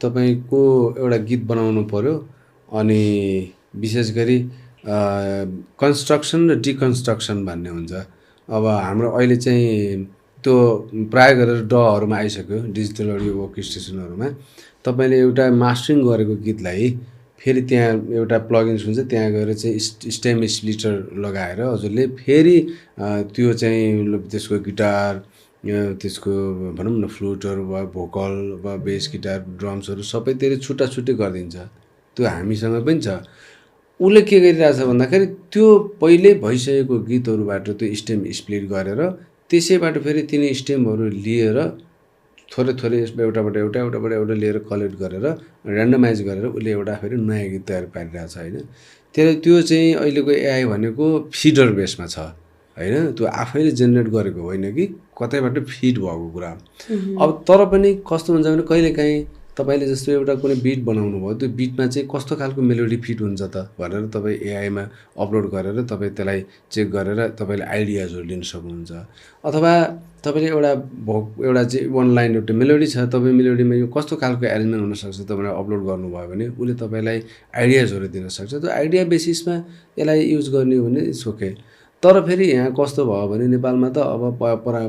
[SPEAKER 1] तपाईँको एउटा गीत बनाउनु पर्यो अनि विशेष गरी कन्स्ट्रक्सन र डिकन्स्ट्रक्सन भन्ने हुन्छ। अब हाम्रो अहिले चाहिँ त्यो प्राय गरेर डहरूमा आइसक्यो, डिजिटल अडियो वर्क स्टेसनहरूमा। तपाईँले एउटा मास्टरिङ गरेको गीतलाई फेरि त्यहाँ एउटा प्लगइन्स हुन्छ, त्यहाँ गएर चाहिँ स्टेम स्प्लिटर लगाएर हजुरले फेरि त्यो चाहिँ त्यसको गिटार त्यसको भनौँ न फ्लुटहरू वा भोकल वा बेस गिटार ड्रम्सहरू सबै त्यसले छुट्टा छुट्टै गरिदिन्छ। त्यो हामीसँग पनि छ। उसले के गरिरहेछ भन्दाखेरि त्यो पहिल्यै भइसकेको गीतहरूबाट त्यो स्टेम स्प्लिट गरेर त्यसैबाट फेरि तिनी स्टेमहरू लिएर थोरै थोरै एउटाबाट एउटा लिएर कलेक्ट गरेर ऱ्यान्डमाइज गरेर उसले एउटा फेरि नयाँ गीत तयार पारिरहेछ होइन। त्यो चाहिँ अहिलेको एआई भनेको फिडर बेसमा छ होइन, त्यो आफैले जेनेरेट गरेको होइन कि कतैबाट फिड भएको कुरा। अब तर पनि कस्तो हुन्छ भने कहिलेकाहीँ तपाईँले जस्तो एउटा कुनै बिट बनाउनु भयो, त्यो बिटमा चाहिँ कस्तो खालको मेलोडी फिट हुन्छ त भनेर तपाईँ एआईमा अपलोड गरेर तपाईँ त्यसलाई चेक गरेर तपाईँले आइडियाजहरू लिन सक्नुहुन्छ। अथवा तपाईँले एउटा चाहिँ वान लाइन एउटा मेलोडी छ, तपाईँ मेलोडीमा यो कस्तो खालको एरेन्जमेन्ट हुनसक्छ तपाईँले अपलोड गर्नुभयो भने उसले तपाईँलाई आइडियाजहरू दिन सक्छ। त्यो आइडिया बेसिसमा यसलाई युज गर्ने हो भने इट्स ओके। तर फेरि यहाँ कस्तो भयो भने नेपालमा त अब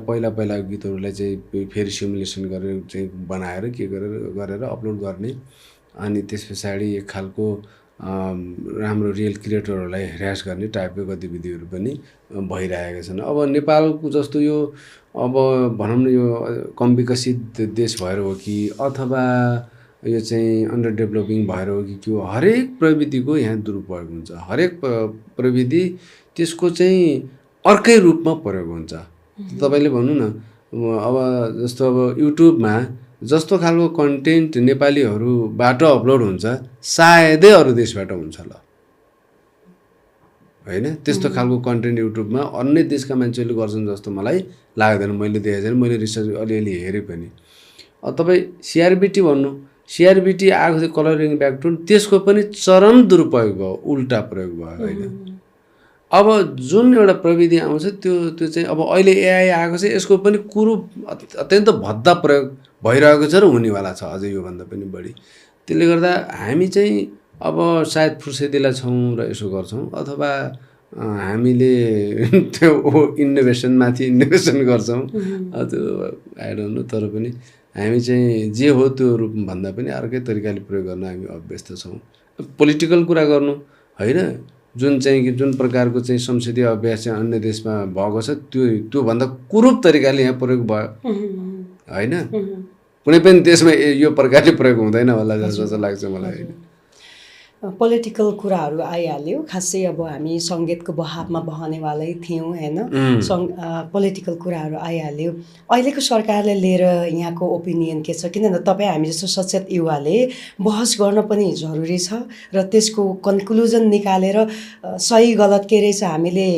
[SPEAKER 1] पहिला गीतहरूलाई चाहिँ फेरि सिमुलेसन गरेर चाहिँ बनाएर के गरेर अपलोड गर्ने, अनि त्यस पछाडि एक खालको राम्रो रियल क्रिएटरहरूलाई ह्रास गर्ने टाइपको गतिविधिहरू पनि भइरहेका छन्। अब नेपालको जस्तो यो अब भनौँ न यो कम विकसित देश भएर हो कि अथवा यो चाहिँ अन्डर डेभलपिङ भएर हो कि त्यो हरेक प्रविधिको यहाँ दुरुपयोग हुन्छ। हरेक प्रविधि त्यसको चाहिँ अर्कै रूपमा प्रयोग हुन्छ। तपाईँले भन्नु न अब जस्तो अब युट्युबमा जस्तो खालको कन्टेन्ट नेपालीहरूबाट अपलोड हुन्छ सायदै अरू देशबाट हुन्छ ल होइन। त्यस्तो खालको कन्टेन्ट युट्युबमा अन्य देशका मान्छेले गर्छन् जस्तो मलाई लाग्दैन। मैले देखेको छैन, मैले रिसर्च अलिअलि हेरेँ पनि। तपाईँ सिआरबिटी भन्नु, सिआरबिटी आएको थियो कलरिङ ब्याकटोन, त्यसको पनि चरम दुरुपयोग भयो, उल्टा प्रयोग भयो होइन। अब जुन एउटा प्रविधि आउँछ त्यो चाहिँ अब अहिले एआई आएको छ, यसको पनि कुरो अत्यन्त भद्दा प्रयोग भइरहेको छ र हुनेवाला छ अझै योभन्दा पनि बढी। त्यसले गर्दा हामी चाहिँ अब सायद फुर्सदिला छौँ र यसो गर्छौँ, अथवा हामीले त्यो इनोभेसनमाथि इनोभेसन गर्छौँ त्यो आई डोन्ट नो। तर पनि हामी चाहिँ जे हो त्यो रूपभन्दा पनि अर्कै तरिकाले प्रयोग गर्न हामी अभ्यस्त छौँ। पोलिटिकल कुरा गर्नु होइन, जुन प्रकारको चाहिँ संसदीय अभ्यास चाहिँ अन्य देशमा भएको छ त्योभन्दा कुरूप तरिकाले यहाँ प्रयोग भयो होइन। कुनै पनि देशमा यो प्रकारले प्रयोग हुँदैन होला जस्तो लाग्छ मलाई होइन।
[SPEAKER 2] पोलिटिकल कुराहरू आइहाल्यो, खासै अब हामी सङ्गीतको बहावमा बहनेवालै थियौँ होइन। पोलिटिकल कुराहरू आइहाल्यो। अहिलेको सरकारले लिएर यहाँको ओपिनियन के छ? किनभने तपाईँ हामी जस्तो सचेत युवाले बहस गर्न पनि जरुरी छ र त्यसको कन्क्लुजन निकालेर सही गलत के रहेछ हामीले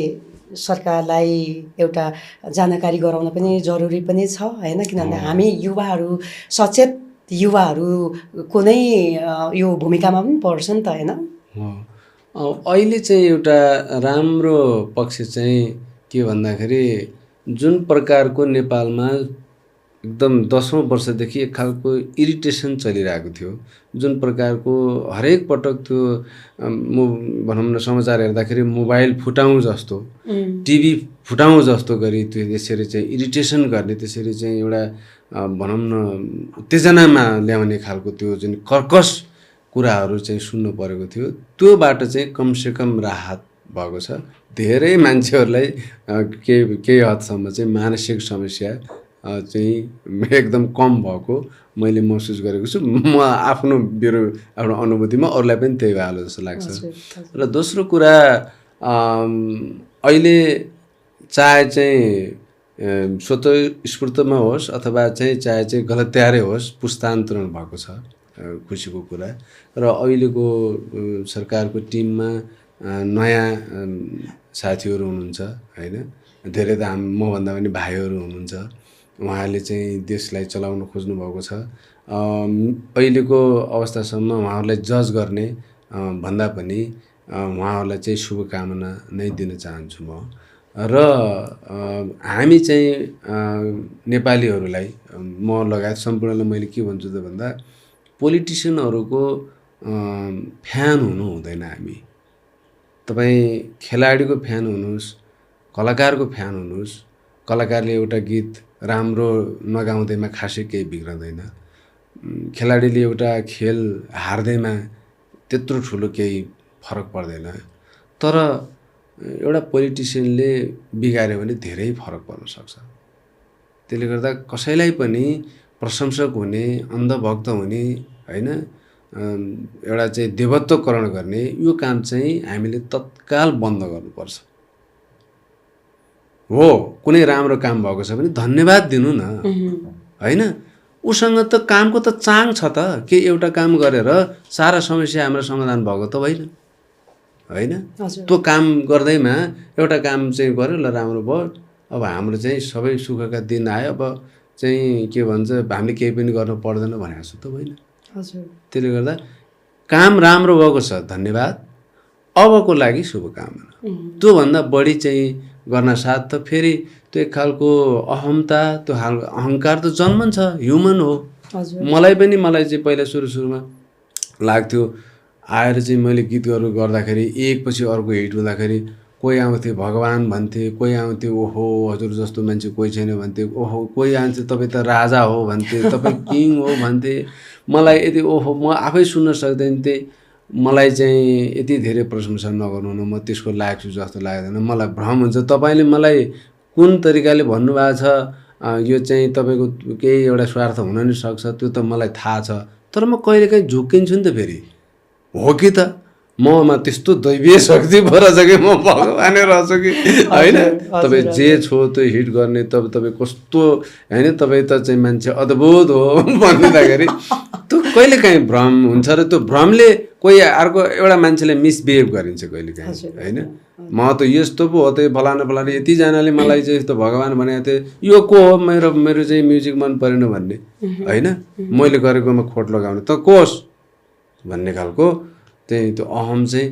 [SPEAKER 2] सरकारलाई एउटा जानकारी गराउन पनि जरुरी पनि छ होइन। किनभने हामी युवाहरू सचेत युवाहरूको नै यो भूमिकामा पनि पर्छ नि त होइन।
[SPEAKER 1] अहिले चाहिँ एउटा राम्रो पक्ष चाहिँ के भन्दाखेरि जुन प्रकारको नेपालमा एकदम 10औं वर्षदेखि एक खालको इरिटेसन चलिरहेको थियो, जुन प्रकारको हरेक पटक त्यो भनौँ न समाचार हेर्दाखेरि मोबाइल फुटाउँ जस्तो टिभी फुटाउँ जस्तो गरी त्यो त्यसरी चाहिँ इरिटेसन गर्ने, त्यसरी चाहिँ एउटा भनौँ न उत्तेजनामा ल्याउने खालको त्यो जुन कर्कश कुराहरू चाहिँ सुन्नु परेको थियो, त्योबाट चाहिँ कमसेकम राहत भएको छ। धेरै मान्छेहरूलाई केही हदसम्म चाहिँ मानसिक समस्या चाहिँ एकदम कम भएको मैले महसुस गरेको छु। म आफ्नो अनुभूतिमा अरूलाई पनि त्यही भयो जस्तो लाग्छ। र दोस्रो कुरा अहिले चाहे चाहिँ स्वतस्फूर्तमा होस् अथवा चाहे चाहिँ गलत तयारै होस्, पुस्तान्तरण भएको छ, खुसीको कुरा। र अहिलेको सरकारको टिममा नयाँ साथीहरू हुनुहुन्छ होइन, धेरै त मभन्दा पनि भाइहरू हुनुहुन्छ। उहाँले चाहिँ देशलाई चलाउन खोज्नु भएको छ। अहिलेको अवस्थासम्म उहाँहरूलाई जज गर्ने भन्दा पनि उहाँहरूलाई चाहिँ शुभकामना नै दिन चाहन्छु म। र हामी चाहिँ नेपालीहरूलाई म लगायत सम्पूर्णलाई मैले के भन्छु त भन्दा पोलिटिसियनहरूको फ्यान हुनु हुँदैन। हामी तपाईँ खेलाडीको फ्यान हुनुहोस्, कलाकारको फ्यान हुनुहोस्। कलाकारले एउटा गीत राम्रो नगाउँदैमा खासै केही बिग्रदैन। खेलाडीले एउटा खेल हार्दैमा त्यत्रो ठुलो केही फरक पर्दैन, तर एउटा पोलिटिसियनले बिगार्यो भने धेरै फरक पर्न सक्छ। त्यसले गर्दा कसैलाई पनि प्रशंसक हुने, अन्धभक्त हुने होइन, एउटा चाहिँ देवत्वकरण गर्ने यो काम चाहिँ हामीले तत्काल बन्द गर्नुपर्छ। हो, कुनै राम्रो काम भएको छ भने धन्यवाद दिनु न, होइन? उसँग त कामको त चाङ छ त, के एउटा काम गरेर सारा समस्या हाम्रो समाधान भएको त होइन, होइन? त्यो काम गर्दैमा एउटा काम चाहिँ गर्यो, ल राम्रो भयो, अब हाम्रो चाहिँ सबै सुखका दिन आयो, अब चाहिँ के भन्छ हामीले केही पनि गर्नु पर्दैन भनेको जस्तो त होइन। त्यसले गर्दा काम राम्रो भएको छ, धन्यवाद, अबको लागि शुभकामना। त्योभन्दा बढी चाहिँ गर्न साथ त फेरि त्यो एक खालको अहमता, त्यो अहङ्कार त जन्मन्छ, ह्युमन हो। मलाई चाहिँ पहिला सुरुमा लाग्थ्यो, आएर चाहिँ मैले गीतहरू गर्दाखेरि एकपछि अर्को हिट हुँदाखेरि कोही आउँथे भगवान भन्थे, कोही आउँथे ओहो हजुर जस्तो मान्छे कोही छैन भन्थे, ओहो कोही आउँथे तपाईँ त राजा हो भन्थे, तपाईँ किङ हो भन्थे। मलाई यदि ओहो म आफै सुन्न सक्दैन थिएँ, मलाई चाहिँ यति धेरै प्रशंसा नगर्नु न, म त्यसको लायक छु जस्तो लाग्दैन। मलाई भ्रम हुन्छ, तपाईँले मलाई कुन तरिकाले भन्नुभएको छ, यो चाहिँ तपाईँको केही एउटा स्वार्थ हुन नि सक्छ, त्यो त मलाई थाहा छ, तर म कहिलेकाहीँ झुक्किन्छु नि त। फेरि हो कि त ममा त्यस्तो दैवीय शक्ति भएर छ कि म भगवानै रहेछु कि होइन? तपाईँ जे छो त्यो हिट गर्ने, तपाईँ कस्तो होइन, तपाईँ त चाहिँ मान्छे अद्भुत हो भनिदिँदाखेरि त्यो कहिलेकाहीँ भ्रम हुन्छ र त्यो भ्रमले कोही अर्को एउटा मान्छेलाई मिसबिहेभ गरिन्छ कहिलेकाहीँ, होइन? म त यस्तो पो हो त, फलाना यतिजनाले मलाई चाहिँ यस्तो भगवान भनेको थिएँ, यो को हो मेरो चाहिँ म्युजिक मन परेन भन्ने, होइन? मैले गरेकोमा खोट लगाउने त कोस भन्ने खालको त्यही त्यो अहम चाहिँ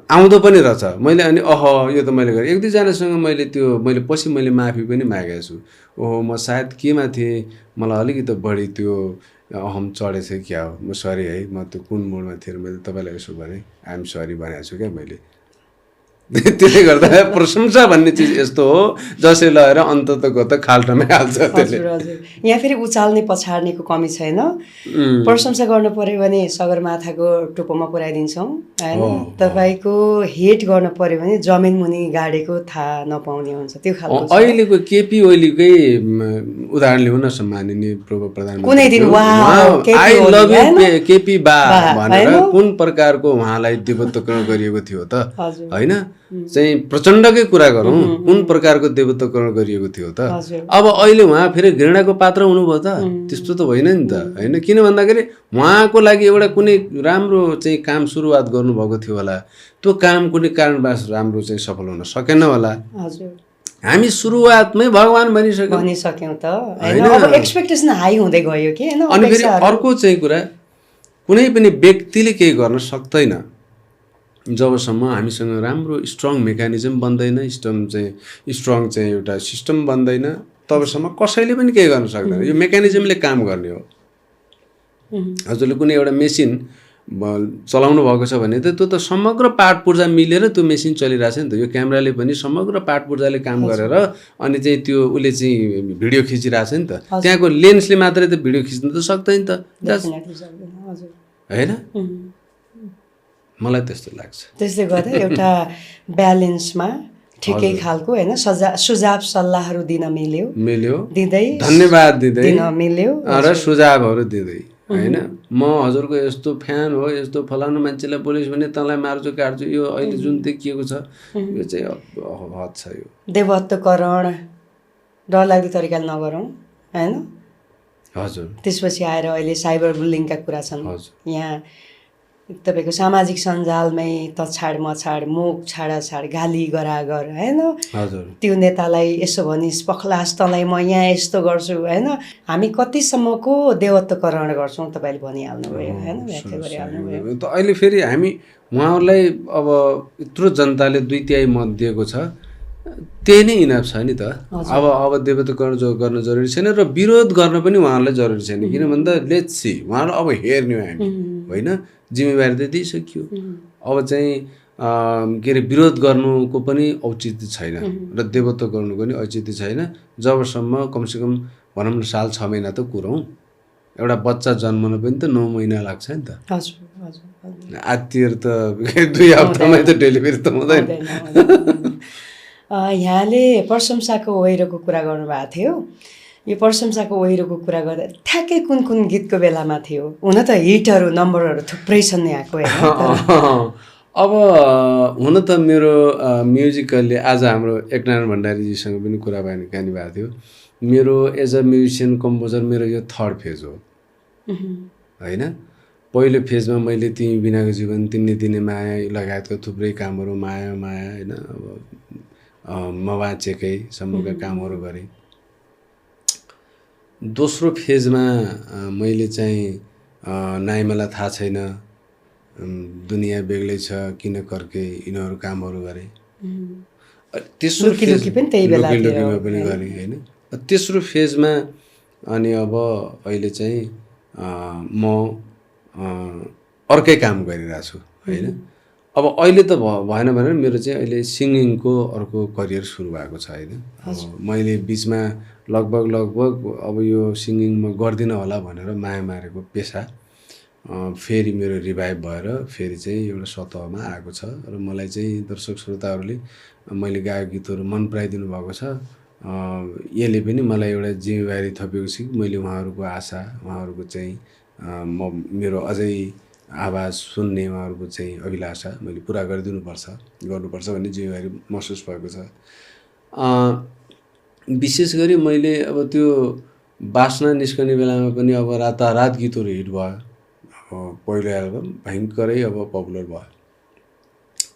[SPEAKER 1] आउँदो पनि रहेछ। मैले अनि यो त मैले गरेँ, एक दुईजनासँग मैले पछि माफी पनि मागेको छु। ओहो म सायद केमा थिएँ, मलाई अलिकति बढी त्यो अहम चढेछ क्या हो, म सरी है, म त्यो कुन मुडमा थिएँ, मैले तपाईँलाई यसो भनेँ, आइएम सरी भनेको छु क्या मैले। त्यसले गर्दा प्रशंसा भन्ने चिज यस्तो हो जसले लगेर अन्ततको त खाल्टोमै हाल्छ त्यसले।
[SPEAKER 2] यहाँ फेरि उचाल्ने पछाड्नेको कमी छैन। प्रशंसा गर्नु पर्यो भने सगरमाथाको टुप्पोमा पुऱ्याइदिन्छौँ, होइन? तपाईँको हेट गर्नु पर्यो भने जमिन मुनि गाडेको थाहा नपाउने हुन्छ, त्यो खालको।
[SPEAKER 1] अहिलेको केपी ओलीकै उदाहरण लिउँ न, सम्माननीय पूर्व प्रधानमन्त्री,
[SPEAKER 2] कुनै दिन
[SPEAKER 1] आई लभ यु केपी बा भनेर कुन प्रकारको उहाँलाई देवत्वकरण गरिएको थियो त, होइन? चाहिँ प्रचण्डकै कुरा गरौँ, कुन प्रकारको देवत्वकरण गरिएको थियो त। अब अहिले उहाँ फेरि घृणाको पात्र हुनुभयो त, त्यस्तो त होइन नि त, होइन? किन भन्दाखेरि उहाँको लागि एउटा कुनै राम्रो चाहिँ काम सुरुवात गर्नुभएको थियो होला, त्यो काम कुनै कारणवश राम्रो चाहिँ सफल हुन सकेन होला। हामी सुरुवातमै भगवान भनिसक्यौँ त,
[SPEAKER 2] अब एक्सपेक्टेसन हाई हुँदै गयो कि, होइन?
[SPEAKER 1] अनि फेरि अर्को चाहिँ कुरा, कुनै पनि व्यक्तिले केही गर्न सक्दैन जबसम्म हामीसँग राम्रो स्ट्रङ मेकानिजम बन्दैन, स्ट्रङ चाहिँ एउटा सिस्टम बन्दैन, तबसम्म कसैले पनि केही गर्न सक्दैन। यो मेकानिजमले काम गर्ने हो। हजुरले कुनै एउटा मेसिन चलाउनु भएको छ भने त त्यो त समग्र पार्ट पूर्जा मिलेर त्यो मेसिन चलिरहेछ नि त। यो क्यामेराले पनि समग्र पार्ट पूर्जाले काम गरेर अनि चाहिँ त्यो उसले चाहिँ भिडियो खिचिरहेछ नि त। त्यहाँको लेन्सले मात्रै त भिडियो खिच्न त सक्दैन त, होइन? मलाई त्यस्तो लाग्छ।
[SPEAKER 2] त्यसले गर्दा एउटा ब्यालेन्समा ठिकै खालको, होइन, सुझाव सल्लाहहरू दिन मिल्यो, दिँदै
[SPEAKER 1] धन्यवाद दिँदै
[SPEAKER 2] मिल्यो
[SPEAKER 1] र सुझावहरू दिँदै, होइन? म हजुरको यस्तो फ्यान हो, यस्तो फलानु मान्छेलाई बोलिस् भने तँलाई मार्छु काट्छु, यो अहिले जुन देखिएको छ यो चाहिँ हद छ। यो
[SPEAKER 2] देवत्वकरण डरलाग्दो तरिकाले नगरौँ, होइन?
[SPEAKER 1] हजुर।
[SPEAKER 2] त्यसपछि आएर अहिले साइबर बुलिङका कुरा छन्। यहाँ तपाईँको सामाजिक सञ्जालमै तछाड मछाड, मुख छाडाछाड, गाली गरागर, होइन? त्यो नेतालाई यसो भनिस् पखलास, तँलाई म यहाँ यस्तो गर्छु, होइन? हामी कतिसम्मको देवत्वकरण गर्छौँ तपाईँले भनिहाल्नुभयो, होइन? व्याख्या गरिहाल्नुभयो।
[SPEAKER 1] त अहिले फेरि हामी उहाँहरूलाई अब यत्रो जनताले 2/3 मत दिएको छ, त्यही नै इनफ छ नि त। अब देवत्वकरण गर्न जरुरी छैन र विरोध गर्न पनि उहाँहरूलाई जरुरी छैन। किन भन्दा लेट्स सी, उहाँहरू अब हेर्ने हो हामी, होइन? जिम्मेवारी त दिइसक्यो। अब चाहिँ के अरे विरोध गर्नुको पनि औचित्य छैन र देवत्व गर्नुको पनि औचित्य छैन जबसम्म कमसेकम भनौँ न साल 6 महिना त कुरौँ, एउटा बच्चा जन्मन पनि त 9 महिना लाग्छ नि त।
[SPEAKER 2] हजुर हजुर
[SPEAKER 1] आत्तिएर त 2 हप्तामै त डेलिभरी त हुँदैन।
[SPEAKER 2] यहाँले प्रशंसाको ओहिरोको कुरा गर्नुभएको थियो। यो प्रशंसाको ओहिरोको कुरा गर्दा ठ्याक्कै कुन कुन गीतको बेलामा थियो? हुन त हिटहरू नम्बरहरू थुप्रै छन् यहाँको होइन।
[SPEAKER 1] अब हुन त मेरो म्युजिकल्ली आज हाम्रो एकनारायण भण्डारीजीसँग पनि कुराकानी भएको थियो। मेरो एज अ म्युजिसियन कम्पोजर मेरो यो 3rd फेज हो होइन। पहिलो फेजमा मैले तिमी बिनाको जीवन, तिमीले दिने माया लगायतका थुप्रै कामहरू, माया होइन, अब म बाँचेकै सम्मका कामहरू गरेँ। दोस्रो फेजमा मैले चाहिँ नाइ मलाई थाहा छैन, दुनियाँ बेग्लै छ, किन कर्के, यिनीहरू कामहरू गरेँ। तेस्रो फेज
[SPEAKER 2] पनि त्यही बेला
[SPEAKER 1] लुकीमा पनि गरेँ होइन। तेस्रो फेजमा अनि अब अहिले चाहिँ म अर्कै काम गरिरहेको छु होइन। अब अहिले त भएन भनेर मेरो चाहिँ अहिले सिङ्गिङको अर्को करियर सुरु भएको छ होइन। मैले बिचमा लगभग अब यो सिङ्गिङ म गर्दिनँ होला भनेर माया मारेको पेसा फेरि मेरो रिभाइभ भएर फेरि चाहिँ एउटा सतहमा आएको छ र मलाई चाहिँ दर्शक श्रोताहरूले मैले गाएको गीतहरू मन पराइदिनु भएको छ। यसले पनि मलाई एउटा जिम्मेवारी थपेको छ कि मैले उहाँहरूको आशा, उहाँहरूको चाहिँ मेरो अझै आवाज सुन्ने उहाँहरूको चाहिँ अभिलाषा मैले पुरा गर्नुपर्छ भन्ने जिम्मेवारी महसुस भएको छ। विशेष गरी मैले अब त्यो बासना निस्कने बेलामा पनि अब रातारात गीतहरू हिट भयो। अब पहिलो एल्बम भयङ्करै अब पपुलर भयो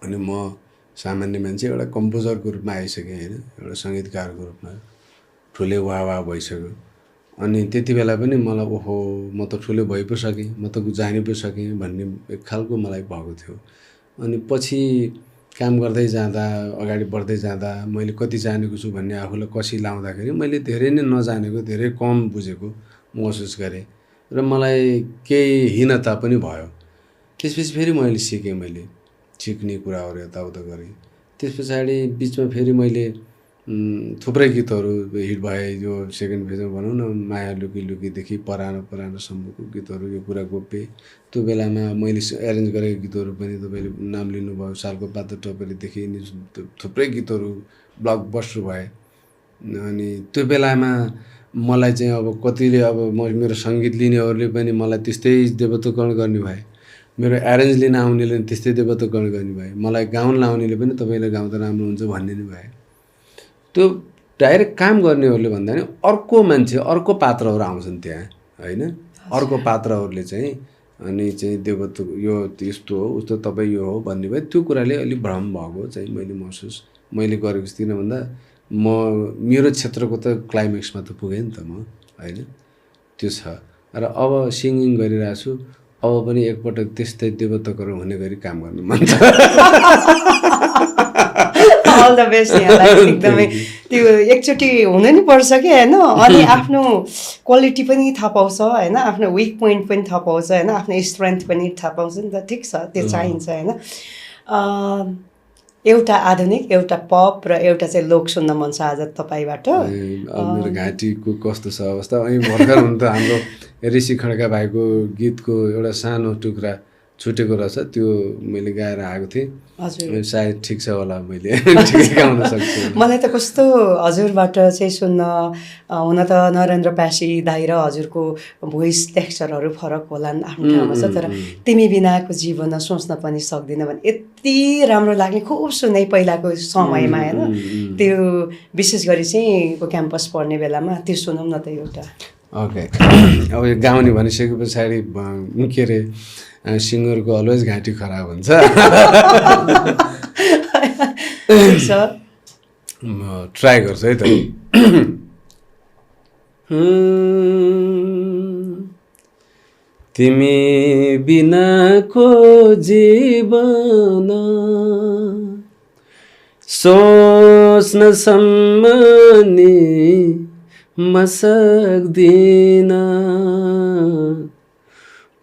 [SPEAKER 1] अनि म सामान्य मान्छे एउटा कम्पोजरको रूपमा आइसकेँ होइन, एउटा सङ्गीतकारको रूपमा ठुलै वाह भइसक्यो। अनि त्यति बेला पनि मलाई ओहो म त ठुलो भइ पो सकेँ, म त जानि पो सकेँ भन्ने एक खालको मलाई भएको थियो। अनि पछि काम गर्दै जाँदा, अगाडि बढ्दै जाँदा मैले कति जानेको छु भन्ने आफूलाई कसी लाउँदाखेरि मैले धेरै नै नजानेको, धेरै कम बुझेको महसुस गरेँ र मलाई केही हीनता पनि भयो। त्यसपछि फेरि मैले सिक्ने कुराहरू यताउता गरेँ। त्यस पछाडि बिचमा फेरि मैले थुप्रै गीतहरू हिट भए। यो सेकेन्ड फेजमा भनौँ न, माया लुकी लुकीदेखि परानसम्मको गीतहरू, यो कुरा गोप्य। त्यो बेलामा मैले एरेन्ज गरेको गीतहरू पनि तपाईँले नाम लिनुभयो, सालको पातो टपरीदेखि थुप्रै गीतहरू ब्लकबस्टर भए। अनि त्यो बेलामा मलाई चाहिँ अब कतिले अब मेरो सङ्गीत लिनेहरूले पनि मलाई त्यस्तै देवत्वकरण गर्ने भए, मेरो एरेन्ज लिन आउनेले त्यस्तै देवत्वकरण गर्ने भए, मलाई गाउन लाउनेले पनि तपाईँले गाउँदा राम्रो हुन्छ भन्ने नै भए। त्यो डाइरेक्ट काम गर्नेहरूले भन्दा नि अर्को मान्छे, अर्को पात्रहरू आउँछन् त्यहाँ होइन। अर्को पात्रहरूले चाहिँ अनि चाहिँ देवत्व यो यस्तो हो उस्तो तपाईँ यो हो भन्ने भए त्यो कुराले अलिक भ्रम भएको चाहिँ मैले गरेको थिइनँ भन्दा मेरो क्षेत्रको त क्लाइमेक्समा त पुगेँ नि त म होइन। त्यो छ र अब सिङ्गिङ गरिरहेको छु। अब पनि एकपटक त्यस्तै देवत्वकरण हुने गरी काम गर्नु मन छ।
[SPEAKER 2] अल द बेस्ट यहाँलाई। एकदमै त्यो एकचोटि हुनु नि पर्छ कि होइन। अनि आफ्नो क्वालिटी पनि थाहा पाउँछ होइन, आफ्नो विक पोइन्ट पनि थाहा पाउँछ होइन, आफ्नो स्ट्रेन्थ पनि थाहा पाउँछ नि त। ठिक छ, त्यो चाहिन्छ होइन। एउटा आधुनिक, एउटा पप र एउटा चाहिँ लोक सुन्न मन छ आज तपाईँबाट।
[SPEAKER 1] मेरो घाँटीको कस्तो छ अवस्था। अनि भर्खर हुन त हाम्रो ऋषि खड्का भाइको गीतको एउटा सानो टुक्रा छुटेको रहेछ, त्यो मैले गाएर आएको थिएँ।
[SPEAKER 2] हजुर,
[SPEAKER 1] सायद ठिक छ होला, मैले ठिकै गाउन सक्छु।
[SPEAKER 2] मलाई त कस्तो हजुरबाट चाहिँ सुन्न, हुन त नरेन्द्र प्यासी दाइ र हजुरको भोइस टेक्स्चरहरू फरक होलान् आफ्नो ठाउँमा छ, तर तिमी बिनाको जीवन सोच्न पनि सक्दिनँ भने यति राम्रो लाग्ने, खुब सुने पहिलाको समयमा होइन। त्यो विशेष गरी चाहिँ क्याम्पस पढ्ने बेलामा त्यो सुनौँ न त एउटा।
[SPEAKER 1] ओके, अब यो गाउने भनिसके पछाडि के अरे सिङ्गरको अलवेज घाँटी खराब हुन्छ। ट्राई गर्छु है त। तिमी बिनाको जीवन सोच्नसम्म नि म सक्दिन,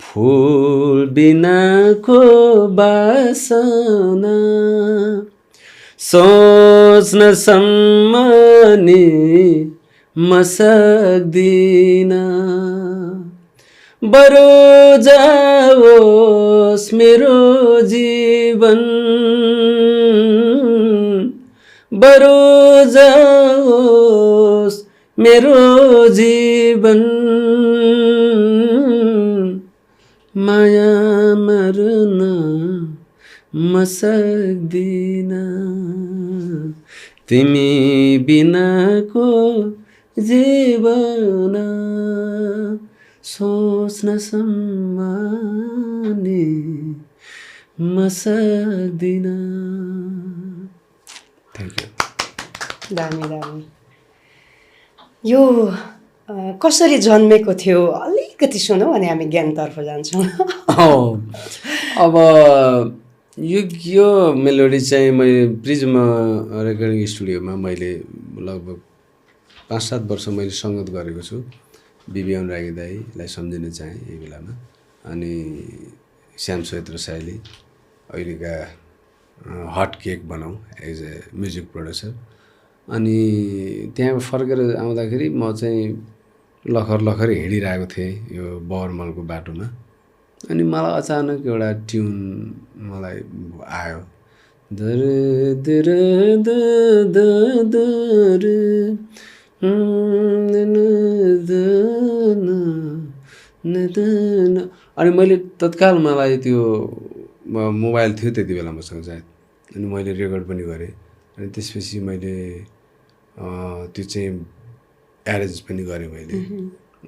[SPEAKER 1] फुल बिनाको बासना सोच्नसम्म नि म सक्दिन, बरु जाओस् मेरो जीवन बरु जाओस् मेरो जीवन माया मर्न म सक्दिन तिमी बिनाको जीवन सोच्नसम्म नि म सक्दिन। Thank you.
[SPEAKER 2] दामी यो कसरी जन्मेको थियो अलिकति सुनौ अनि हामी ज्ञानतर्फ जान्छौँ।
[SPEAKER 1] अब यो मेलोडी चाहिँ मैले प्रिज्म रेकर्डिङ स्टुडियोमा मैले लगभग 5-7 वर्ष मैले सङ्गत गरेको छु। बिबी अनुरागी दाईलाई सम्झिन चाहेँ यही बेलामा, अनि श्याम श्वेत्र साइली, अहिलेका हट केक बनाऊ एज ए म्युजिक प्रोड्युसर। अनि त्यहाँ फर्केर आउँदाखेरि म चाहिँ लखर हिँडिरहेको थिएँ यो बवरमलको बाटोमा, अनि मलाई अचानक एउटा ट्युन मलाई आयो, अनि मैले तत्काल मलाई त्यो मोबाइल थियो त्यति बेला मसँग सायद, अनि मैले रेकर्ड पनि गरेँ। अनि त्यसपछि मैले त्यो चाहिँ एरेन्ज पनि गरेँ मैले।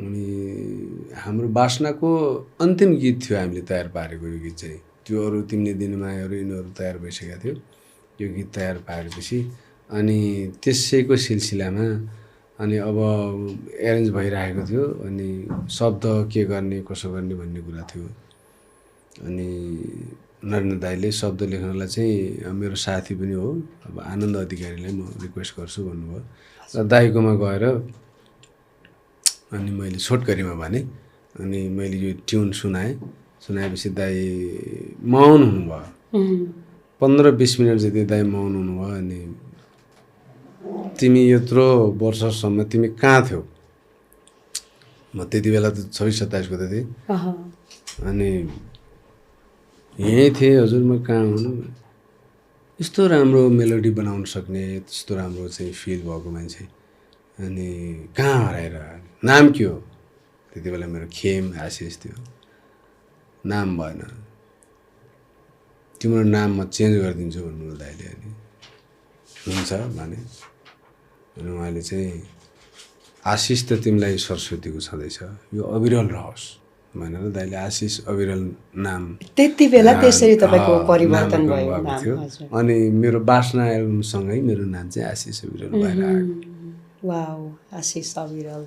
[SPEAKER 1] अनि हाम्रो बासनाको अन्तिम गीत थियो हामीले तयार पारेको यो गीत चाहिँ, त्यो अरू तिमीले दिने मायाहरू यिनीहरू तयार भइसकेका थियो। यो गीत तयार पारेपछि अनि त्यसैको सिलसिलामा अनि अब एरेन्ज भइरहेको थियो, अनि शब्द के गर्ने कसो गर्ने भन्ने कुरा थियो। अनि नरेन्द्र दाईले शब्द लेख्नलाई चाहिँ मेरो साथी पनि हो, अब आनन्द अधिकारीलाई म रिक्वेस्ट गर्छु भन्नुभयो र दाईकोमा गएर अनि मैले छोटकरीमा भने, अनि मैले यो ट्युन सुनाएपछि दाई मौन हुनुभयो। 15-20 मिनट जति दाई मौन हुनुभयो। अनि तिमी यत्रो वर्षसम्म तिमी कहाँ थियौ? म त्यति बेला त 26-27 को त थिएँ। अनि यहीँ थिएँ हजुर, म कहाँ हुनु, यस्तो राम्रो मेलोडी बनाउन सक्ने, त्यस्तो राम्रो चाहिँ फिल भएको मान्छे, अनि कहाँ हराएर? नाम के हो? त्यति बेला मेरो खेम आशिष थियो। नाम भएन, तिम्रो नाम म चेन्ज गरिदिन्छु भन्नुभयो दाइले। अनि हुन्छ भने, अनि उहाँले चाहिँ आशिष त तिमीलाई सरस्वतीको छँदैछ, यो अविरल रहोस् भनेर दाइले आशिष अविरल नाम
[SPEAKER 2] त्यति बेला त्यसरी तपाईँको परिवर्तन भयो नाम
[SPEAKER 1] थियो। अनि मेरो बासना एल्बमसँगै मेरो नाम चाहिँ आशिष अविरल भएर आयो।
[SPEAKER 2] वाउ, आशिष अविरल।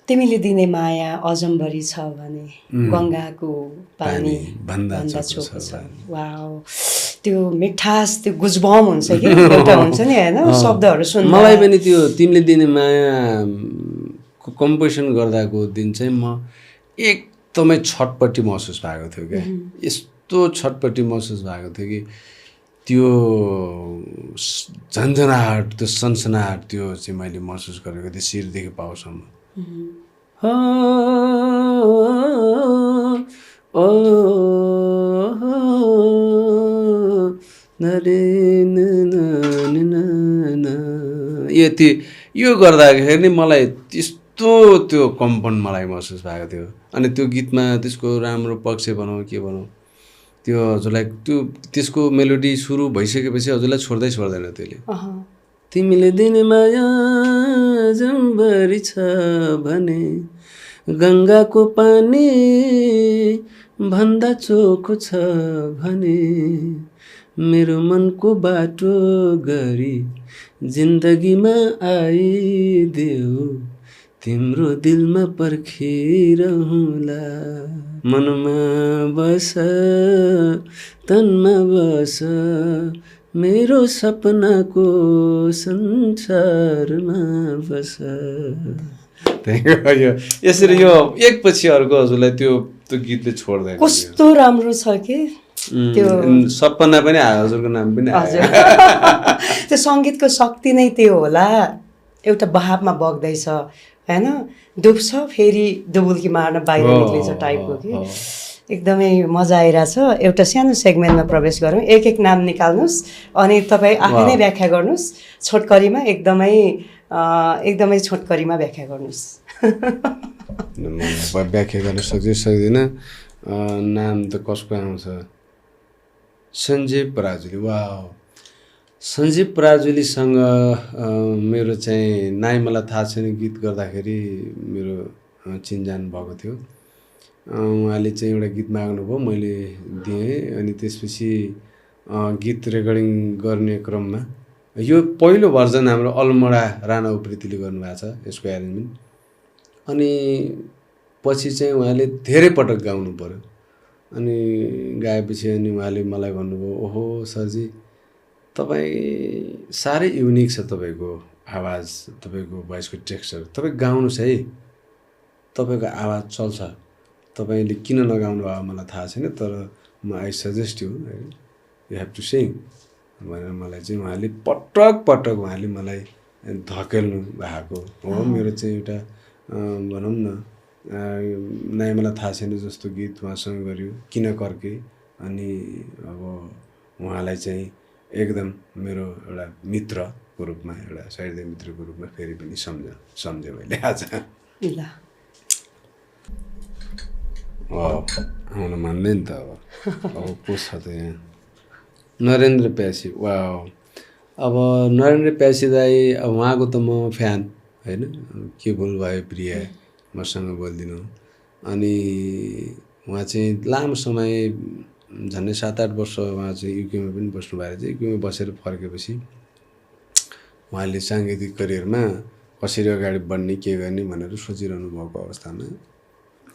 [SPEAKER 2] तिमीले दिने माया अजम्बरी छ भने गङ्गाको पानी भन्दा चोखो छ। वाउ, त्यो मिठास, त्यो गुजबम हुन्छ कि एउटा हुन्छ नि हैन, शब्दहरू सुन्दा।
[SPEAKER 1] मलाई पनि त्यो तिमीले दिने माया कम्पोजिसन गर्दाको दिन चाहिँ म एकदमै छटपट्टि महसुस भएको थियो क्या। यस्तो छटपट्टि महसुस भएको थियो कि त्यो झन्झनाहट, त्यो सनसनाहट, त्यो चाहिँ मैले महसुस गरेको थिएँ शिरदेखि पाउसम्म। यो गर्दाखेरि नि मलाई त्यस्तो त्यो कम्पन मलाई महसुस भएको थियो। अनि त्यो गीतमा त्यसको राम्रो पक्ष भनौँ के भनौँ, त्यो हजुरलाई त्यसको मेलोडी सुरु भइसकेपछि हजुरलाई छोड्दैन त्यसले। तिमीले दिने माया जम्बरी छ भने गङ्गाको पानी भन्दा चोखो छ भने मेरो मनको बाटो गरी जिन्दगीमा आइदेऊ, तिम्रो दिलमा पर्खिरहँला, मनमा बस तनमा बस मेरो सपनाको संसारमा बस। यसरी यो एकपछि अर्को हजुरलाई त्यो गीतले छोड्दैन।
[SPEAKER 2] कस्तो राम्रो छ कि त्यो
[SPEAKER 1] सपना पनि आयो, हजुरको नाम पनि आयो।
[SPEAKER 2] त्यो सङ्गीतको शक्ति नै त्यो होला, एउटा बहावमा बग्दैछ होइन डुब्छ फेरि डुबुल्की मार्न बाहिर निक्लिन्छ टाइपको कि एकदमै मजा आइरहेछ। एउटा सानो सेगमेन्टमा प्रवेश गरौँ, एक नाम निकाल्नुहोस् अनि तपाईँ आफै नै व्याख्या गर्नुहोस् छोटकरीमा, एकदमै छोटकरीमा व्याख्या गर्नुहोस्।
[SPEAKER 1] व्याख्या गर्न सक्दिनँ। नाम त कसको आउँछ? सञ्जीव पराजुली। वा, सञ्जीव पराजुलीसँग मेरो चाहिँ नाइ मलाई थाहा छैन, गीत गर्दाखेरि मेरो चिनजान भएको थियो। उहाँले चाहिँ एउटा गीत माग्नुभयो, मैले दिएँ। अनि त्यसपछि गीत रेकर्डिङ गर्ने क्रममा यो पहिलो भर्जन हाम्रो अलमडा राणा उप्रेतीले गर्नुभएको छ यसको एरेन्जमेन्ट। अनि पछि चाहिँ उहाँले धेरै पटक गाउनु पर्यो। अनि गाएपछि अनि उहाँले मलाई भन्नुभयो, ओहो सरजी तपाईँ साह्रै युनिक छ तपाईँको आवाज, तपाईँको भोइसको टेक्स्चर, तपाईँ गाउनुहोस् है, तपाईँको आवाज चल्छ, तपाईँले किन नगाउनु भयो मलाई थाहा छैन, तर म I suggest you have to sing भनेर मलाई चाहिँ उहाँले पटक उहाँले मलाई धकेल्नु भएको हो। मेरो चाहिँ एउटा भनौँ न नाइ मलाई थाहा छैन जस्तो गीत उहाँसँग गर्यो, किन कर्के। अनि अब उहाँलाई चाहिँ एकदम मेरो एउटा मित्रको रूपमा, एउटा साहित्य मित्रको रूपमा फेरि पनि सम्झेँ मैले आज।
[SPEAKER 2] ल
[SPEAKER 1] आउन मान्दैन त अब को छ त यहाँ? नरेन्द्र प्यासी। वा, अब नरेन्द्र प्यासी दाई, अब उहाँको त म फ्यान होइन, के भुल भयो प्रिय मसँग बोलिदिनु। अनि उहाँ चाहिँ लामो समय झन्डै 7-8 वर्ष उहाँ चाहिँ युकेमा पनि बस्नु भएको थियो। युकेमा बसेर फर्केपछि उहाँले साङ्गीतिक करियरमा कसरी अगाडि बढ्ने के गर्ने भनेर सोचिरहनु भएको अवस्थामा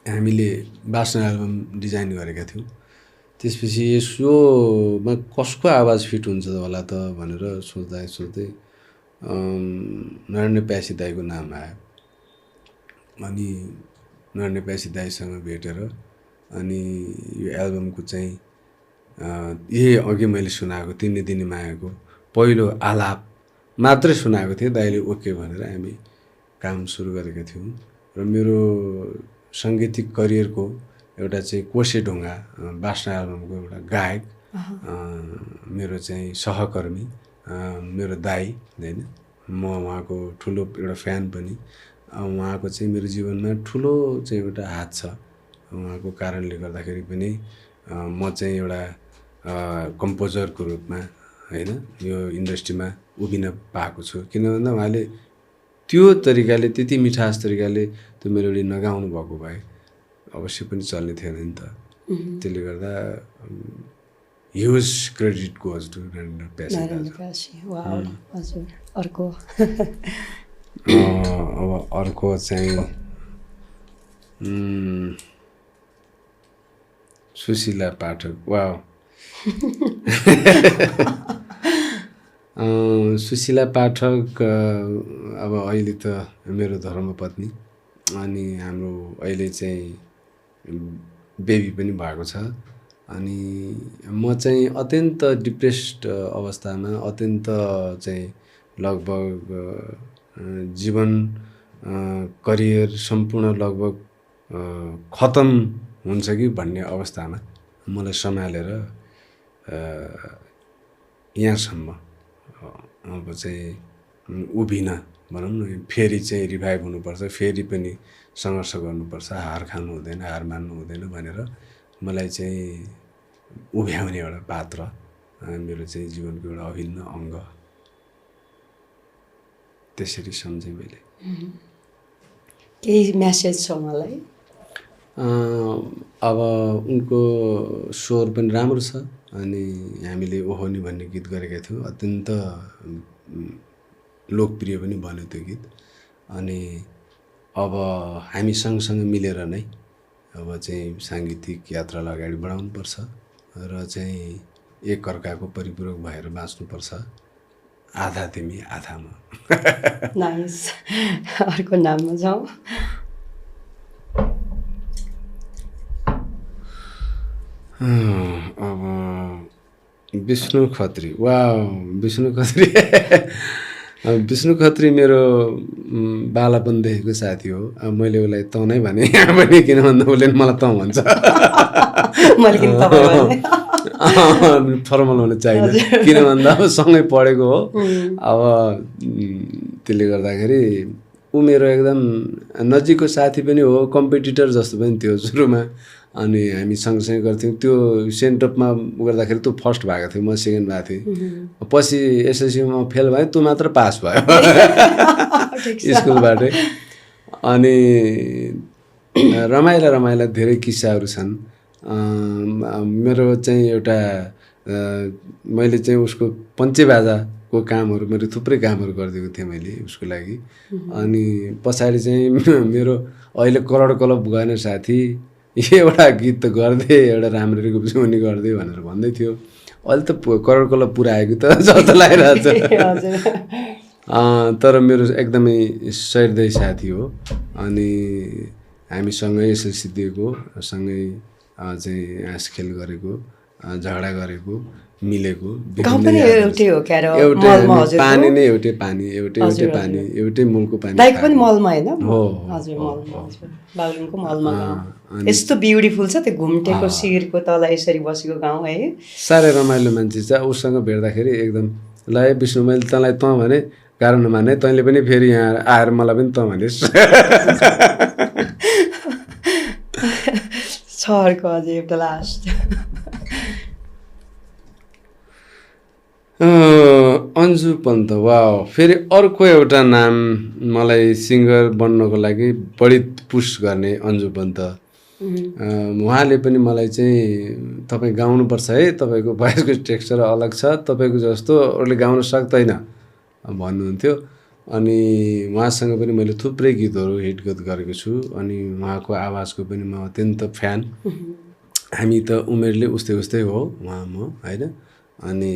[SPEAKER 1] हामीले बासना एल्बम डिजाइन गरेका थियौँ। त्यसपछि यसोमा कसको आवाज फिट हुन्छ होला त भनेर सोच्दै नरेन्द्र प्यासी दाईको नाम आयो। अनि नरेन्द्र प्यासी दाईसँग भेटेर अनि यो एल्बमको चाहिँ यही अघि मैले सुनाएको तिमीले दिने मायाको पहिलो आलाप मात्रै सुनाएको थिएँ। दाईले ओके भनेर हामी काम सुरु गरेका थियौँ। र मेरो साङ्गीतिक करियरको एउटा चाहिँ कोसे ढुङ्गा बासना एल्बमको एउटा गायक मेरो चाहिँ सहकर्मी मेरो दाई होइन, म उहाँको ठुलो एउटा फ्यान पनि। उहाँको चाहिँ मेरो जीवनमा ठुलो चाहिँ एउटा हात छ। उहाँको कारणले गर्दाखेरि पनि म चाहिँ एउटा कम्पोजरको रूपमा होइन यो इन्डस्ट्रीमा उभिन पाएको छु। किन भन्दा उहाँले त्यो तरिकाले, त्यति मिठास तरिकाले त्यो मेलोडी नगाउनु भएको भए अवश्य पनि चल्ने थिएन नि त। त्यसले गर्दा huge credit goes to Narendra Pyasi.
[SPEAKER 2] हजुर, अर्को
[SPEAKER 1] अब अर्को चाहिँ सुशीला पाठक। वा, सुशीला पाठक अब अहिले त मेरो धर्मपत्नी, अनि हाम्रो अहिले चाहिँ बेबी पनि भएको छ। अनि म चाहिँ अत्यन्त डिप्रेस्ड अवस्थामा, अत्यन्त चाहिँ लगभग जीवन करियर सम्पूर्ण लगभग खतम हुन्छ कि भन्ने अवस्थामा मलाई सम्हालेर यहाँसम्म अब चाहिँ उभिन भनौँ न, फेरि चाहिँ रिभाइभ हुनुपर्छ, फेरि पनि सङ्घर्ष गर्नुपर्छ, हार खानु हुँदैन, हार मान्नु हुँदैन भनेर मलाई चाहिँ उभ्याउने एउटा पात्र मेरो चाहिँ जीवनको एउटा अभिन्न अङ्ग त्यसरी सम्झेँ मैले।
[SPEAKER 2] केही म्यासेज छ मलाई?
[SPEAKER 1] अब उनको स्वर पनि राम्रो छ। अनि हामीले ओहोनी भन्ने गीत गरेका थियौँ, अत्यन्त लोकप्रिय पनि बन्यो त्यो गीत। अनि अब हामी सँगसँगै मिलेर नै अब चाहिँ साङ्गीतिक यात्रालाई अगाडि बढाउनुपर्छ र चाहिँ एक अर्काको परिपूरक भएर बाँच्नुपर्छ। आधा तिमी आधा म।
[SPEAKER 2] नाइस। अर्को नाममा जाउँ।
[SPEAKER 1] अब विष्णु खत्री। वा, विष्णु खत्री विष्णु खत्री मेरो बालापनदेखिको साथी हो। मैले उसलाई तँ नै भने यहाँ पनि, किन भन्दा उसले मलाई तँ भन्छ।
[SPEAKER 2] मैले किन तपाईँ भने
[SPEAKER 1] फर्मल हुन चाहिन्छ, किन भन्दा अब सँगै पढेको हो। अब त्यसले गर्दाखेरि ऊ मेरो एकदम नजिकको साथी पनि हो, कम्पिटिटर जस्तो पनि थियो सुरुमा। अनि हामी सँगसँगै गर्थ्यौँ। त्यो सेन्टअपमा गर्दाखेरि तँ फर्स्ट भएको थियो, म सेकेन्ड भएको थिएँ। पछि एसएससीमा फेल भएँ, तँ मात्र पास भयो स्कुलबाटै। अनि रमाइला धेरै किस्साहरू छन्। मेरो चाहिँ एउटा मैले चाहिँ उसको पञ्चेबाजाको कामहरू, मेरो थुप्रै कामहरू गरिदिएको थिएँ मैले उसको लागि। अनि पछाडि चाहिँ मेरो अहिले करोड क्लब गएन साथी, एउटा गीत त गर्दै, एउटा राम्ररी गुप्सुनी गर्दै भनेर भन्दै थियो। अहिले त करोड क्लब पुरा आएको त जस्तो लागिरहेको छ। तर मेरो एकदमै सहृदय साथी हो। अनि हामी सँगै एसएलसी दिएको, सँगै चाहिँ हाँस खेल गरेको, झगडा गरेको, मिलेको।
[SPEAKER 2] एउटै हो क्या?
[SPEAKER 1] पानी नै एउटै पानी, एउटै पानी, एउटै मूलको पानी।
[SPEAKER 2] दाइको पनि मलमा होइन?
[SPEAKER 1] हो
[SPEAKER 2] हजुर, मलमा। बागलुङको मलमा गाउँ यस्तो ब्युटिफुल छ त्यो घुम्टेको शिरको तल यसरी बसेको गाउँ है।
[SPEAKER 1] साह्रै रमाइलो मान्छे छ। उसँग भेट्दाखेरि एकदम ल विष्णु, मैले तँलाई तँ भने गाह्रो नमाने, तैँले पनि फेरि यहाँ आएर मलाई पनि तँ भनिस्।
[SPEAKER 2] अर्को अझै एउटा लास्ट
[SPEAKER 1] अन्जु पन्त। वाउ, फेरि अर्को एउटा नाम मलाई सिङ्गर बन्नको लागि बढी पुस गर्ने अन्जु पन्त। उहाँले पनि मलाई चाहिँ तपाईँ गाउनुपर्छ है, तपाईँको भोइसको टेक्स्चर अलग छ, तपाईँको जस्तो अरूले गाउन सक्दैन भन्नुहुन्थ्यो। अनि उहाँसँग पनि मैले थुप्रै गीतहरू हिट गरेको छु। अनि उहाँको आवाजको पनि म अत्यन्त फ्यान। हामी त उमेरले उस्तै हो उहाँ म, होइन? अनि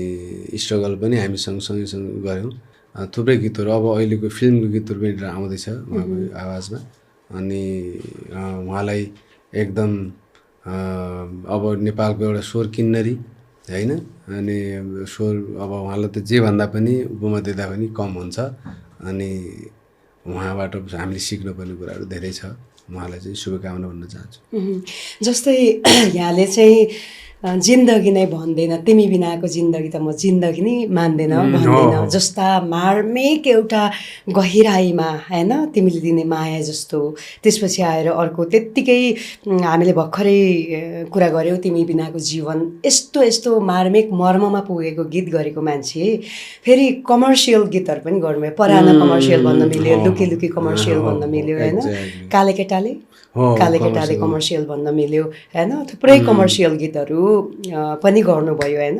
[SPEAKER 1] स्ट्रगल पनि हामी सँगसँगै गऱ्यौँ। थुप्रै गीतहरू, अब अहिलेको फिल्मको गीतहरू पनि आउँदैछ उहाँको आवाजमा। अनि उहाँलाई एकदम अब नेपालको एउटा स्वर किन्नरी, होइन? अनि स्वर अब उहाँलाई त जे भन्दा पनि उपमा दिँदा पनि कम हुन्छ। अनि उहाँबाट हामीले सिक्नुपर्ने कुराहरू धेरै छ। उहाँलाई चाहिँ शुभकामना भन्न चाहन्छु।
[SPEAKER 2] जस्तै यहाँले चाहिँ जिन्दगी नै भन्दैन, तिमी बिनाको जिन्दगी त म जिन्दगी नै मान्दैन भन्दैन जस्ता मार्मिक एउटा गहिराईमा, होइन, तिमीले दिने माया जस्तो। त्यसपछि आएर अर्को त्यत्तिकै हामीले भर्खरै कुरा गऱ्यौँ तिमी बिनाको जीवन, यस्तो मार्मिक मर्ममा पुगेको गीत गरेको मान्छे फेरि कमर्सियल गीतहरू पनि गर्नुभयो। पराना कमर्सियल भन्न मिल्यो, लुकी कमर्सियल भन्न मिल्यो, होइन? काले केटाले कमर्सियल भन्न मिल्यो, होइन? थुप्रै कमर्सियल गीतहरू पनि गर्नुभयो, होइन?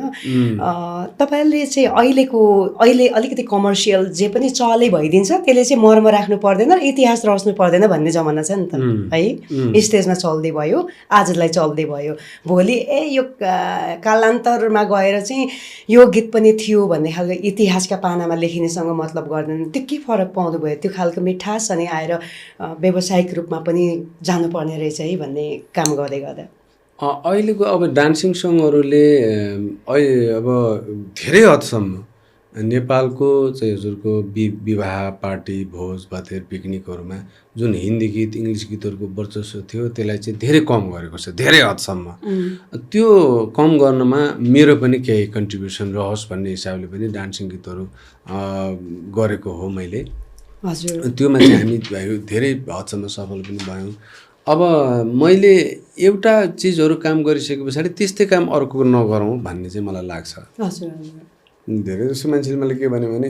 [SPEAKER 2] तपाईँले चाहिँ अहिले अलिकति कमर्सियल जे पनि चले भइदिन्छ, त्यसले चाहिँ मर्म राख्नु पर्दैन, इतिहास रच्नु पर्दैन भन्ने जमाना छ नि त, है? स्टेजमा चल्दै भयो, आजलाई चल्दै भयो, भोलि यो कालान्तरमा गएर चाहिँ यो गीत पनि थियो भन्ने खालको इतिहासका पानामा लेखिनेसँग मतलब गर्दैन। त्यो के फरक पाउँदो भयो? त्यो खालको मिठास अनि आएर व्यावसायिक रूपमा पनि जानुपर्ने रहेछ है भन्ने काम गर्दै गर्दा
[SPEAKER 1] अहिलेको अब डान्सिङ सङहरूले अब धेरै हदसम्म नेपालको चाहिँ हजुरको विवाह पार्टी भोज भातेर पिकनिकहरूमा जुन हिन्दी गीत इङ्ग्लिस गीतहरूको वर्चस्व थियो त्यसलाई चाहिँ धेरै कम गरेको छ, धेरै हदसम्म। त्यो कम गर्नमा मेरो पनि केही कन्ट्रिब्युसन रहोस् भन्ने हिसाबले पनि डान्सिङ गीतहरू गरेको हो मैले।
[SPEAKER 2] हजुर,
[SPEAKER 1] त्योमा चाहिँ हामी धेरै हदसम्म सफल पनि भयौँ। अब मैले एउटा चिजहरू काम गरिसके पछाडि त्यस्तै काम अर्को नगरौँ भन्ने चाहिँ मलाई लाग्छ। धेरै जस्तो मान्छेले मैले के भन्यो भने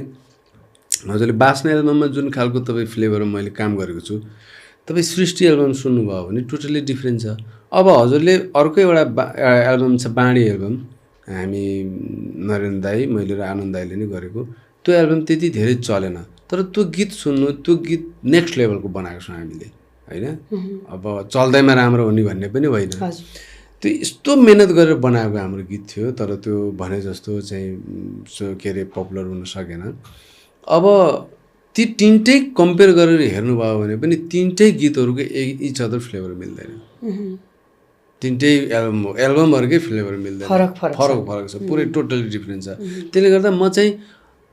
[SPEAKER 1] हजुरले बास्ना एल्बममा जुन खालको तपाईँ फ्लेभरमा मैले काम गरेको छु, तपाईँ सृष्टि एल्बम सुन्नुभयो भने टोटली डिफ्रेन्ट छ। अब हजुरले अर्को एउटा एल्बम छ बाँडी एल्बम, हामी नरेन्द्र दाई, मैले र आनन्द दाईले नै गरेको। त्यो एल्बम त्यति धेरै चलेन, तर त्यो गीत सुन्नु, त्यो गीत नेक्स्ट लेभलको बनाएको छौँ हामीले, होइन? अब चल्दैमा राम्रो हुने भन्ने पनि होइन। त्यो यस्तो मेहनत गरेर बनाएको हाम्रो गीत थियो, तर त्यो भने जस्तो चाहिँ के अरे पपुलर हुन सकेन। अब ती तिनटै कम्पेयर गरेर हेर्नुभयो भने पनि तिनटै गीतहरूको इच अदर फ्लेभर मिल्दैन। तिनटै एल्बमहरूकै फ्लेभर मिल्दैन, फरक छ, पुरै टोटली डिफ्रेन्ट छ। त्यसले गर्दा म चाहिँ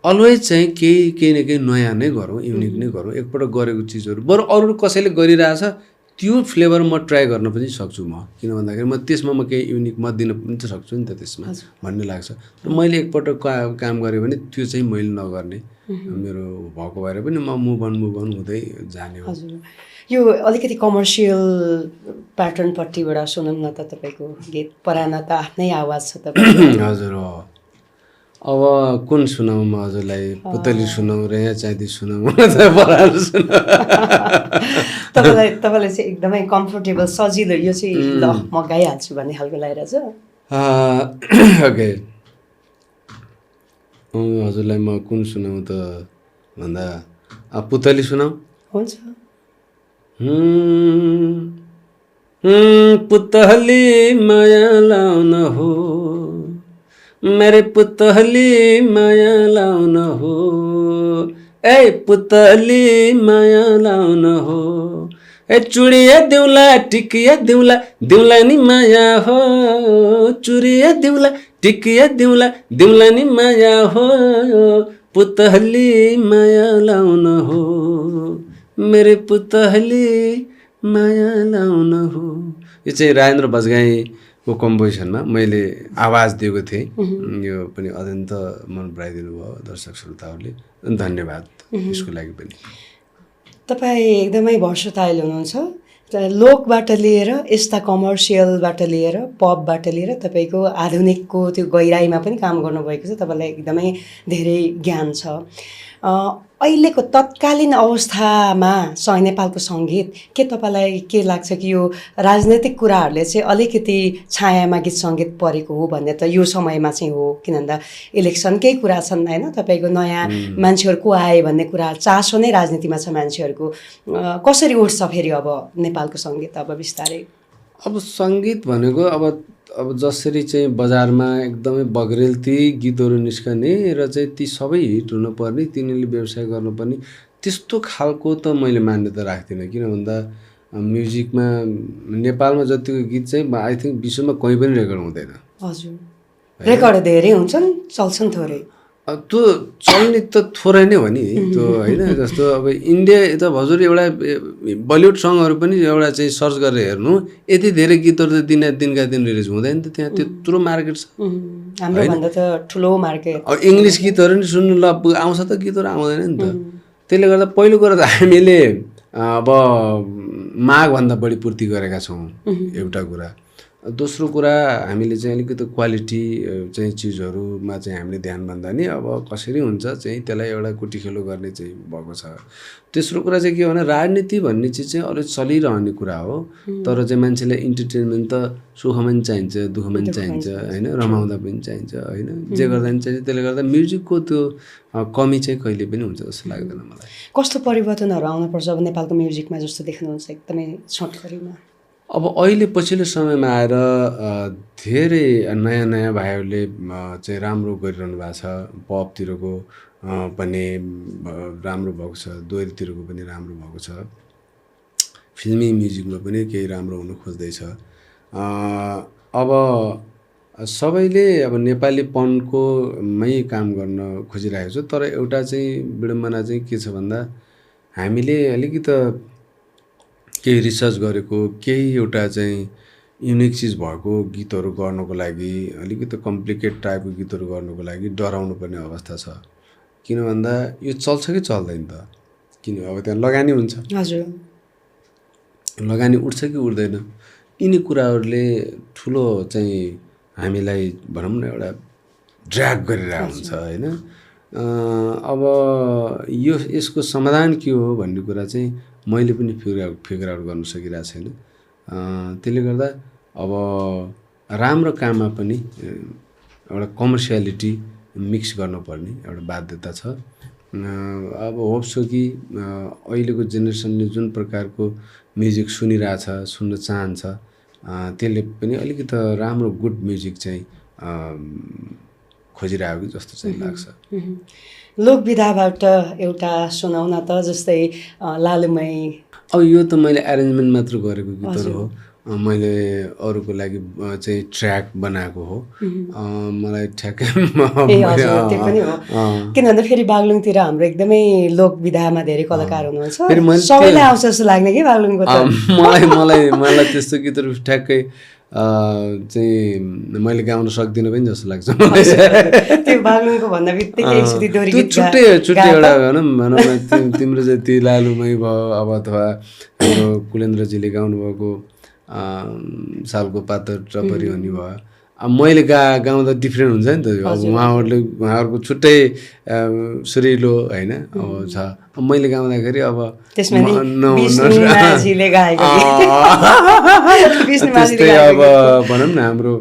[SPEAKER 1] अलवेज चाहिँ केही न केही नयाँ नै गरौँ, युनिक नै गरौँ। एकपल्ट गरेको चिजहरू बरु अरू कसैले गरिरहेछ त्यो फ्लेभर म ट्राई गर्न पनि सक्छु म, किन भन्दाखेरि म त्यसमा म केही युनिक म दिन पनि त सक्छु नि त त्यसमा भन्ने लाग्छ। र मैले एकपल्ट काम गरेँ भने त्यो चाहिँ मैले नगर्ने मेरो भएको भएर पनि म मुभ अन हुँदै जाने हो।
[SPEAKER 2] हजुर, यो अलिकति कमर्सियल प्याटर्नपट्टिबाट सुनौँ न त तपाईँको गीत। पराना त आफ्नै आवाज छ तपाईँ।
[SPEAKER 1] हजुर हो। अब कुन सुनाउँ म हजुरलाई? पुतली सुनाउँ, रेया चाँदी सुनाउँ, पराना सुनाउँ?
[SPEAKER 2] तपाईँलाई चाहिँ एकदमै कम्फोर्टेबल सजिलो यो चाहिँ ल म गाइहाल्छु भन्ने खालको लागिरहेछ।
[SPEAKER 1] ओके, हजुरलाई म कुन सुनाउँ त भन्दा पुतली सुनाउँ?
[SPEAKER 2] हुन्छ।
[SPEAKER 1] पुतली माया लाउन हो, मेरे पुतली माया लाउन हो, ए पुतली माया लाउन हो, ए चुडिया दिउला टिकिया दिउला, दिउला नि माया हो, चुडिया दिउला टिकिया दिउला, दिउला नि माया हो, पुतली माया लाउन हो, मेरे पुतली माया लाउन हो। यो चाहिँ राजेन्द्र बजगाईको कम्पोजिसनमा मैले आवाज दिएको थिएँ। यो पनि अत्यन्त मन पराइदिनु भयो दर्शक श्रोताहरूले। धन्यवाद यसको लागि पनि।
[SPEAKER 2] तपाईँ एकदमै भर्सटाइल हुनुहुन्छ। लोकबाट लिएर यस्ता कमर्सियलबाट लिएर पपबाट लिएर तपाईँको आधुनिकको त्यो गहिराइमा पनि काम गर्नुभएको छ। तपाईँलाई एकदमै धेरै ज्ञान छ। अहिलेको तत्कालीन अवस्थामा नेपालको सङ्गीत के तपाईँलाई के लाग्छ कि यो राजनैतिक कुराहरूले चाहिँ अलिकति छायामा गीत सङ्गीत परेको हो भन्ने त यो समयमा चाहिँ हो, किन भन्दा इलेक्सनकै कुरा छन् होइन, तपाईँको नयाँ मान्छेहरू को आए भन्ने कुरा चासो नै राजनीतिमा छ मान्छेहरूको। कसरी उठ्छ फेरि अब नेपालको सङ्गीत अब बिस्तारै?
[SPEAKER 1] अब सङ्गीत भनेको अब जसरी चाहिँ बजारमा एकदमै बग्रेलती गीतहरू निस्कने र चाहिँ ती सबै हिट हुनुपर्ने, तिनीहरूले व्यवसाय गर्नुपर्ने, त्यस्तो खालको त मैले मान्यता राख्दिनँ। किन भन्दा म्युजिकमा नेपालमा जतिको गीत चाहिँ आई थिङ्क विश्वमा कहीँ पनि रेकर्ड हुँदैन।
[SPEAKER 2] हजुर, रेकर्ड धेरै हुन्छन्, चल्छन् थोरै।
[SPEAKER 1] त्यो चल्ने त थोरै नै हो नि त्यो होइन। जस्तो अब इन्डिया त हजुर एउटा बलिउड सङहरू पनि एउटा चाहिँ सर्च गरेर हेर्नु, यति धेरै गीतहरू त दिनका दिन रिलिज हुँदैन त, त्यहाँ त्यत्रो मार्केट छ।
[SPEAKER 2] हाम्रोभन्दा त ठुलो मार्केट।
[SPEAKER 1] अब इङ्ग्लिस गीतहरू नि सुन्नु ल आउँछ त, गीतहरू आउँदैन नि त। त्यसले गर्दा पहिलो कुरा त हामीले अब मागभन्दा बढी पूर्ति गरेका छौँ एउटा कुरा। दोस्रो कुरा हामीले चाहिँ अलिकति क्वालिटी चाहिँ चिजहरूमा चाहिँ हामीले ध्यान भन्दा नि अब कसरी हुन्छ चाहिँ त्यसलाई एउटा कुटीखेलो गर्ने चाहिँ भएको छ। तेस्रो कुरा चाहिँ के हो भने राजनीति भन्ने चिज चाहिँ अलिक चलिरहने कुरा हो, तर चाहिँ मान्छेलाई इन्टरटेनमेन्ट त सुखमा पनि चाहिन्छ, दुःखमा पनि चाहिन्छ होइन, रमाउँदा पनि चाहिन्छ होइन, जे गर्दा पनि चाहिन्छ। त्यसले गर्दा म्युजिकको त्यो कमी चाहिँ कहिले पनि हुन्छ जस्तो लाग्दैन मलाई।
[SPEAKER 2] कस्तो परिवर्तनहरू आउनुपर्छ अब नेपालको म्युजिकमा जस्तो देख्नुहुन्छ एकदमै छोटकरीमा?
[SPEAKER 1] अब अहिले पछिल्लो समयमा आएर धेरै नयाँ भाइहरूले चाहिँ राम्रो गरिरहनु भएको छ। पपतिरको पनि राम्रो भएको छ, दोहोरीतिरको पनि राम्रो भएको छ, फिल्मी म्युजिकमा पनि केही राम्रो हुनु खोज्दैछ। अब सबैले अब नेपालीपनको मै काम गर्न खोजिरहेको छ। तर एउटा चाहिँ विडम्बना चाहिँ के छ भन्दा हामीले अलिकति केही रिसर्च गरेको, केही एउटा चाहिँ युनिक चिज भएको गीतहरू गर्नको लागि, अलिकति कम्प्लिकेट टाइपको गीतहरू गर्नको लागि डराउनु पर्ने अवस्था छ। किन भन्दा यो चल्छ कि चल्दैन त, किन अब त्यहाँ लगानी हुन्छ।
[SPEAKER 2] हजुर,
[SPEAKER 1] लगानी उठ्छ कि उठ्दैन, यिनी कुराहरूले ठुलो चाहिँ हामीलाई भनौँ न एउटा ड्र्याग गरिरहेको हुन्छ होइन। अब यसको समाधान के हो भन्ने कुरा चाहिँ मैले पनि फिगर आउट गर्न सकिरहेको छैन। त्यसले गर्दा अब राम्रो काममा पनि एउटा कमर्सियालिटी मिक्स गर्नुपर्ने एउटा बाध्यता छ। अब होप्स हो कि अहिलेको जेनेरेसनले जुन प्रकारको म्युजिक सुनिरहेछ, सुन्न चाहन्छ, त्यसले पनि अलिकति राम्रो गुड म्युजिक चाहिँ खोजिरहेको जस्तो चाहिँ लाग्छ।
[SPEAKER 2] लोकविधाबाट एउटा सुनाउन त, जस्तै लालुमै।
[SPEAKER 1] अब यो त मैले एरेन्जमेन्ट मात्र गरेको गीतहरू हो, मैले अरूको लागि चाहिँ ट्र्याक बनाएको हो मलाई ठ्याक्कै
[SPEAKER 2] ए हजुर त्यो पनि हो किन भन्दा फेरि बागलुङतिर हाम्रो एकदमै लोक विधामा धेरै कलाकार हुनुहुन्छ सबैलाई आउँछ जस्तो लाग्ने कि बागलुङको त
[SPEAKER 1] मलाई त्यस्तो गीतहरू ठ्याक्कै चाहिँ मैले गाउन सक्दिनँ पनि जस्तो लाग्छ
[SPEAKER 2] त्यो बागलुङको भन्दा बित्तिकै एकचोटि दोहोरी गीत
[SPEAKER 1] छुट्टै एउटा भनौँ न तिम्रो जति लालुमै भयो अब अथवा हाम्रो कुलेन्द्रजीले गाउनुभएको सालको पातर टपरी हुने भयो अब मैले गाउँदा डिफ्रेन्ट हुन्छ नि त अब उहाँहरूको छुट्टै सुरिलो होइन अब छ अब मैले गाउँदाखेरि अब त्यस्तै अब भनौँ न हाम्रो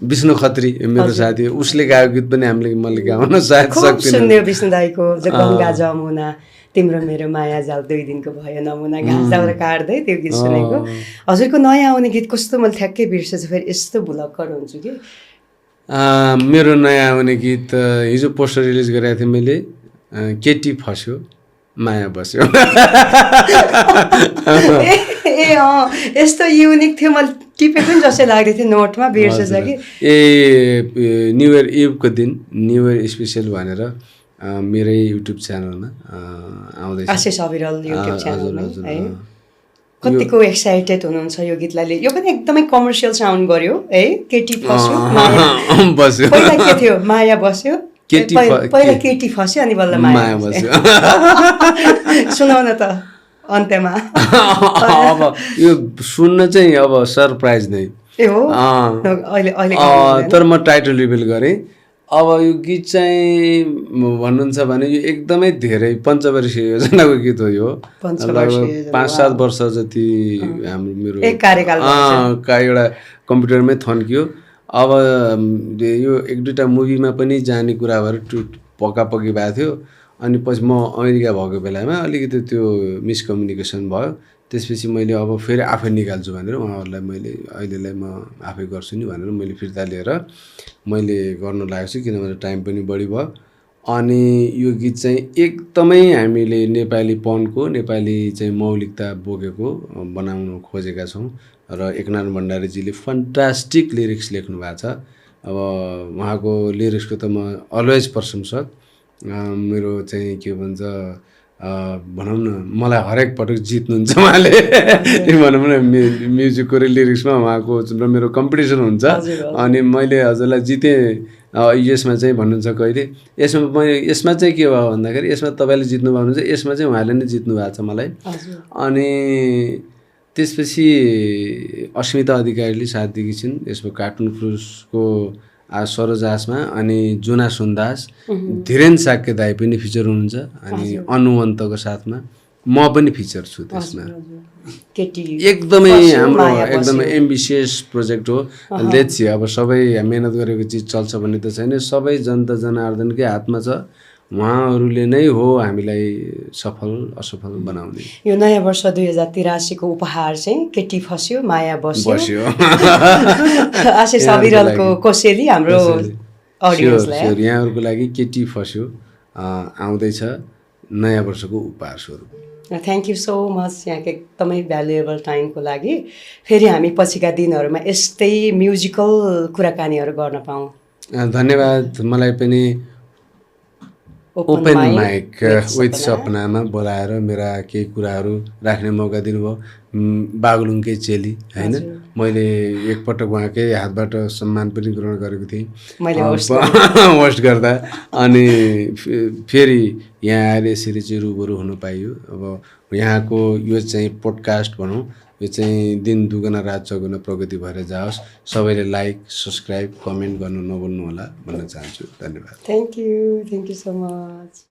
[SPEAKER 1] विष्णु खत्री मेरो साथी उसले गाएको गीत पनि मैले गाउन सायद
[SPEAKER 2] सक्दिनँ विष्णु दाईको गङ्गा जमुना तिम्रो मेरो माया जाल 2 दिनको भयो नमुना घाँस दाउरा काट्दै त्यो गीत सुनेको हजुरको नयाँ आउने गीत कस्तो मैले ठ्याक्कै बिर्सेछु फेरि यस्तो भुलक्कर हुन्छु कि
[SPEAKER 1] मेरो नयाँ आउने गीत हिजो पोस्टर रिलिज गरेको थिएँ मैले केटी फस्यो माया बस्यो
[SPEAKER 2] ए यस्तो युनिक थियो मैले टिपेको पनि जस्तै लाग्दै थियो नोटमा बिर्सेछ कि
[SPEAKER 1] न्यु इयर इभको दिन न्यु इयर स्पेसल भनेर मेरै युट्युब च्यानलमा आउँदैछ
[SPEAKER 2] आशिष अविरल युट्युब च्यानलमा है कतिको एक्साइटेड हुनुहुन्छ यो गीतलाई यो पनि एकदमै कमर्सियल साउन्ड गर्यो है केटी फस्यो माया बस्यो पहिला के थियो माया बस्यो पहिला केटी फस्यो अनि बल्ल माया बस्यो सुनाउन त अन्त्यमा
[SPEAKER 1] अब यो सुन्न चाहिँ अब सरप्राइज नै
[SPEAKER 2] ए हो अहिले
[SPEAKER 1] तर म टाइटल रिभिल गरेँ अब यो गीत चाहिँ भन्नुहुन्छ भने यो एकदमै धेरै पञ्चवर्षीय योजनाको गीत हो यो लगभग 5-7 वर्ष जति हाम्रो मेरो एउटा कम्प्युटरमै थन्कियो अब यो 1-2टा मुभीमा पनि जाने कुरा भएर पक्की भएको थियो अनि पछि म अमेरिका भएको बेलामा अलिकति त्यो मिसकम्युनिकेसन भयो त्यसपछि मैले अब फेरि आफै निकाल्छु भनेर उहाँहरूलाई मैले अहिलेलाई म आफै गर्छु नि भनेर मैले फिर्ता लिएर मैले गर्न लागेको छु किनभने टाइम पनि बढी भयो अनि यो गीत चाहिँ एकदमै हामीले नेपालीपनको नेपाली चाहिँ मौलिकता बोकेको बनाउन खोजेका छौँ र एकनारायण भण्डारीजीले फन्टास्टिक लिरिक्स लेख्नु भएको छ अब उहाँको लिरिक्सको त म अलवेज प्रशंसक मेरो चाहिँ के भन्छ भनौँ न मलाई हरेक पटक जित्नुहुन्छ उहाँले भनौँ न म्युजिकको र लिरिक्समा उहाँको र मेरो कम्पिटिसन हुन्छ अनि मैले हजुरलाई जितेँ यसमा चाहिँ भन्नुहुन्छ कहिले यसमा चाहिँ के भयो भन्दाखेरि यसमा तपाईँले जित्नु भएको हुन्छ यसमा चाहिँ उहाँले नै जित्नु भएको छ मलाई अनि त्यसपछि अस्मिता अधिकारीले साथ दिएकी छिन् यसमा कार्टुन क्रुजको सरोज आसमा अनि जुना सुन्दास धीरेन साक्य दाई पनि फिचर हुनुहुन्छ अनि अनुवन्तको साथमा म पनि फिचर छु त्यसमा एकदमै हाम्रो एकदमै एम्बिसियस प्रोजेक्ट हो लेट्स सी अब सबै मेहनत गरेको चिज चल्छ भन्ने त छैन सबै जनता जनार्दनकै हातमा छ उहाँहरूले नै हो हामीलाई सफल असफल बनाउने
[SPEAKER 2] यो नयाँ वर्ष 2083 को उपहार चाहिँ केटी फस्यो माया बस्यो आशिष अविरलको कोसेली हाम्रो अडियन्सलाई
[SPEAKER 1] यहाँहरूको लागि केटी फस्यो आउँदैछ नयाँ वर्षको उपहार स्वरूप
[SPEAKER 2] थ्याङ्क यू सो मच यहाँको एकदमै भ्यालुएबल टाइमको लागि फेरि हामी पछिका दिनहरूमा यस्तै म्युजिकल कुराकानीहरू गर्न पाऊँ
[SPEAKER 1] धन्यवाद मलाई पनि ओपन माइक विथ सपनामा बोलाएर मेरा केही कुराहरू राख्ने मौका दिनुभयो बागलुङकै चेली होइन मैले एकपटक उहाँकै हातबाट सम्मान पनि ग्रहण गरेको थिएँ होस्ट गर्दा अनि फेरि यहाँ आएर यसरी चाहिँ रुबरु हुन पाइयो अब यहाँको यो चाहिँ पोडकास्ट भनौँ यो चाहिँ दिन दुगुना रात चौगुना प्रगति भएर जाओस् सबैले लाइक सब्सक्राइब कमेन्ट गर्नु नभुल्नु होला भन्न चाहन्छु धन्यवाद
[SPEAKER 2] थ्याङ्क यू सो मच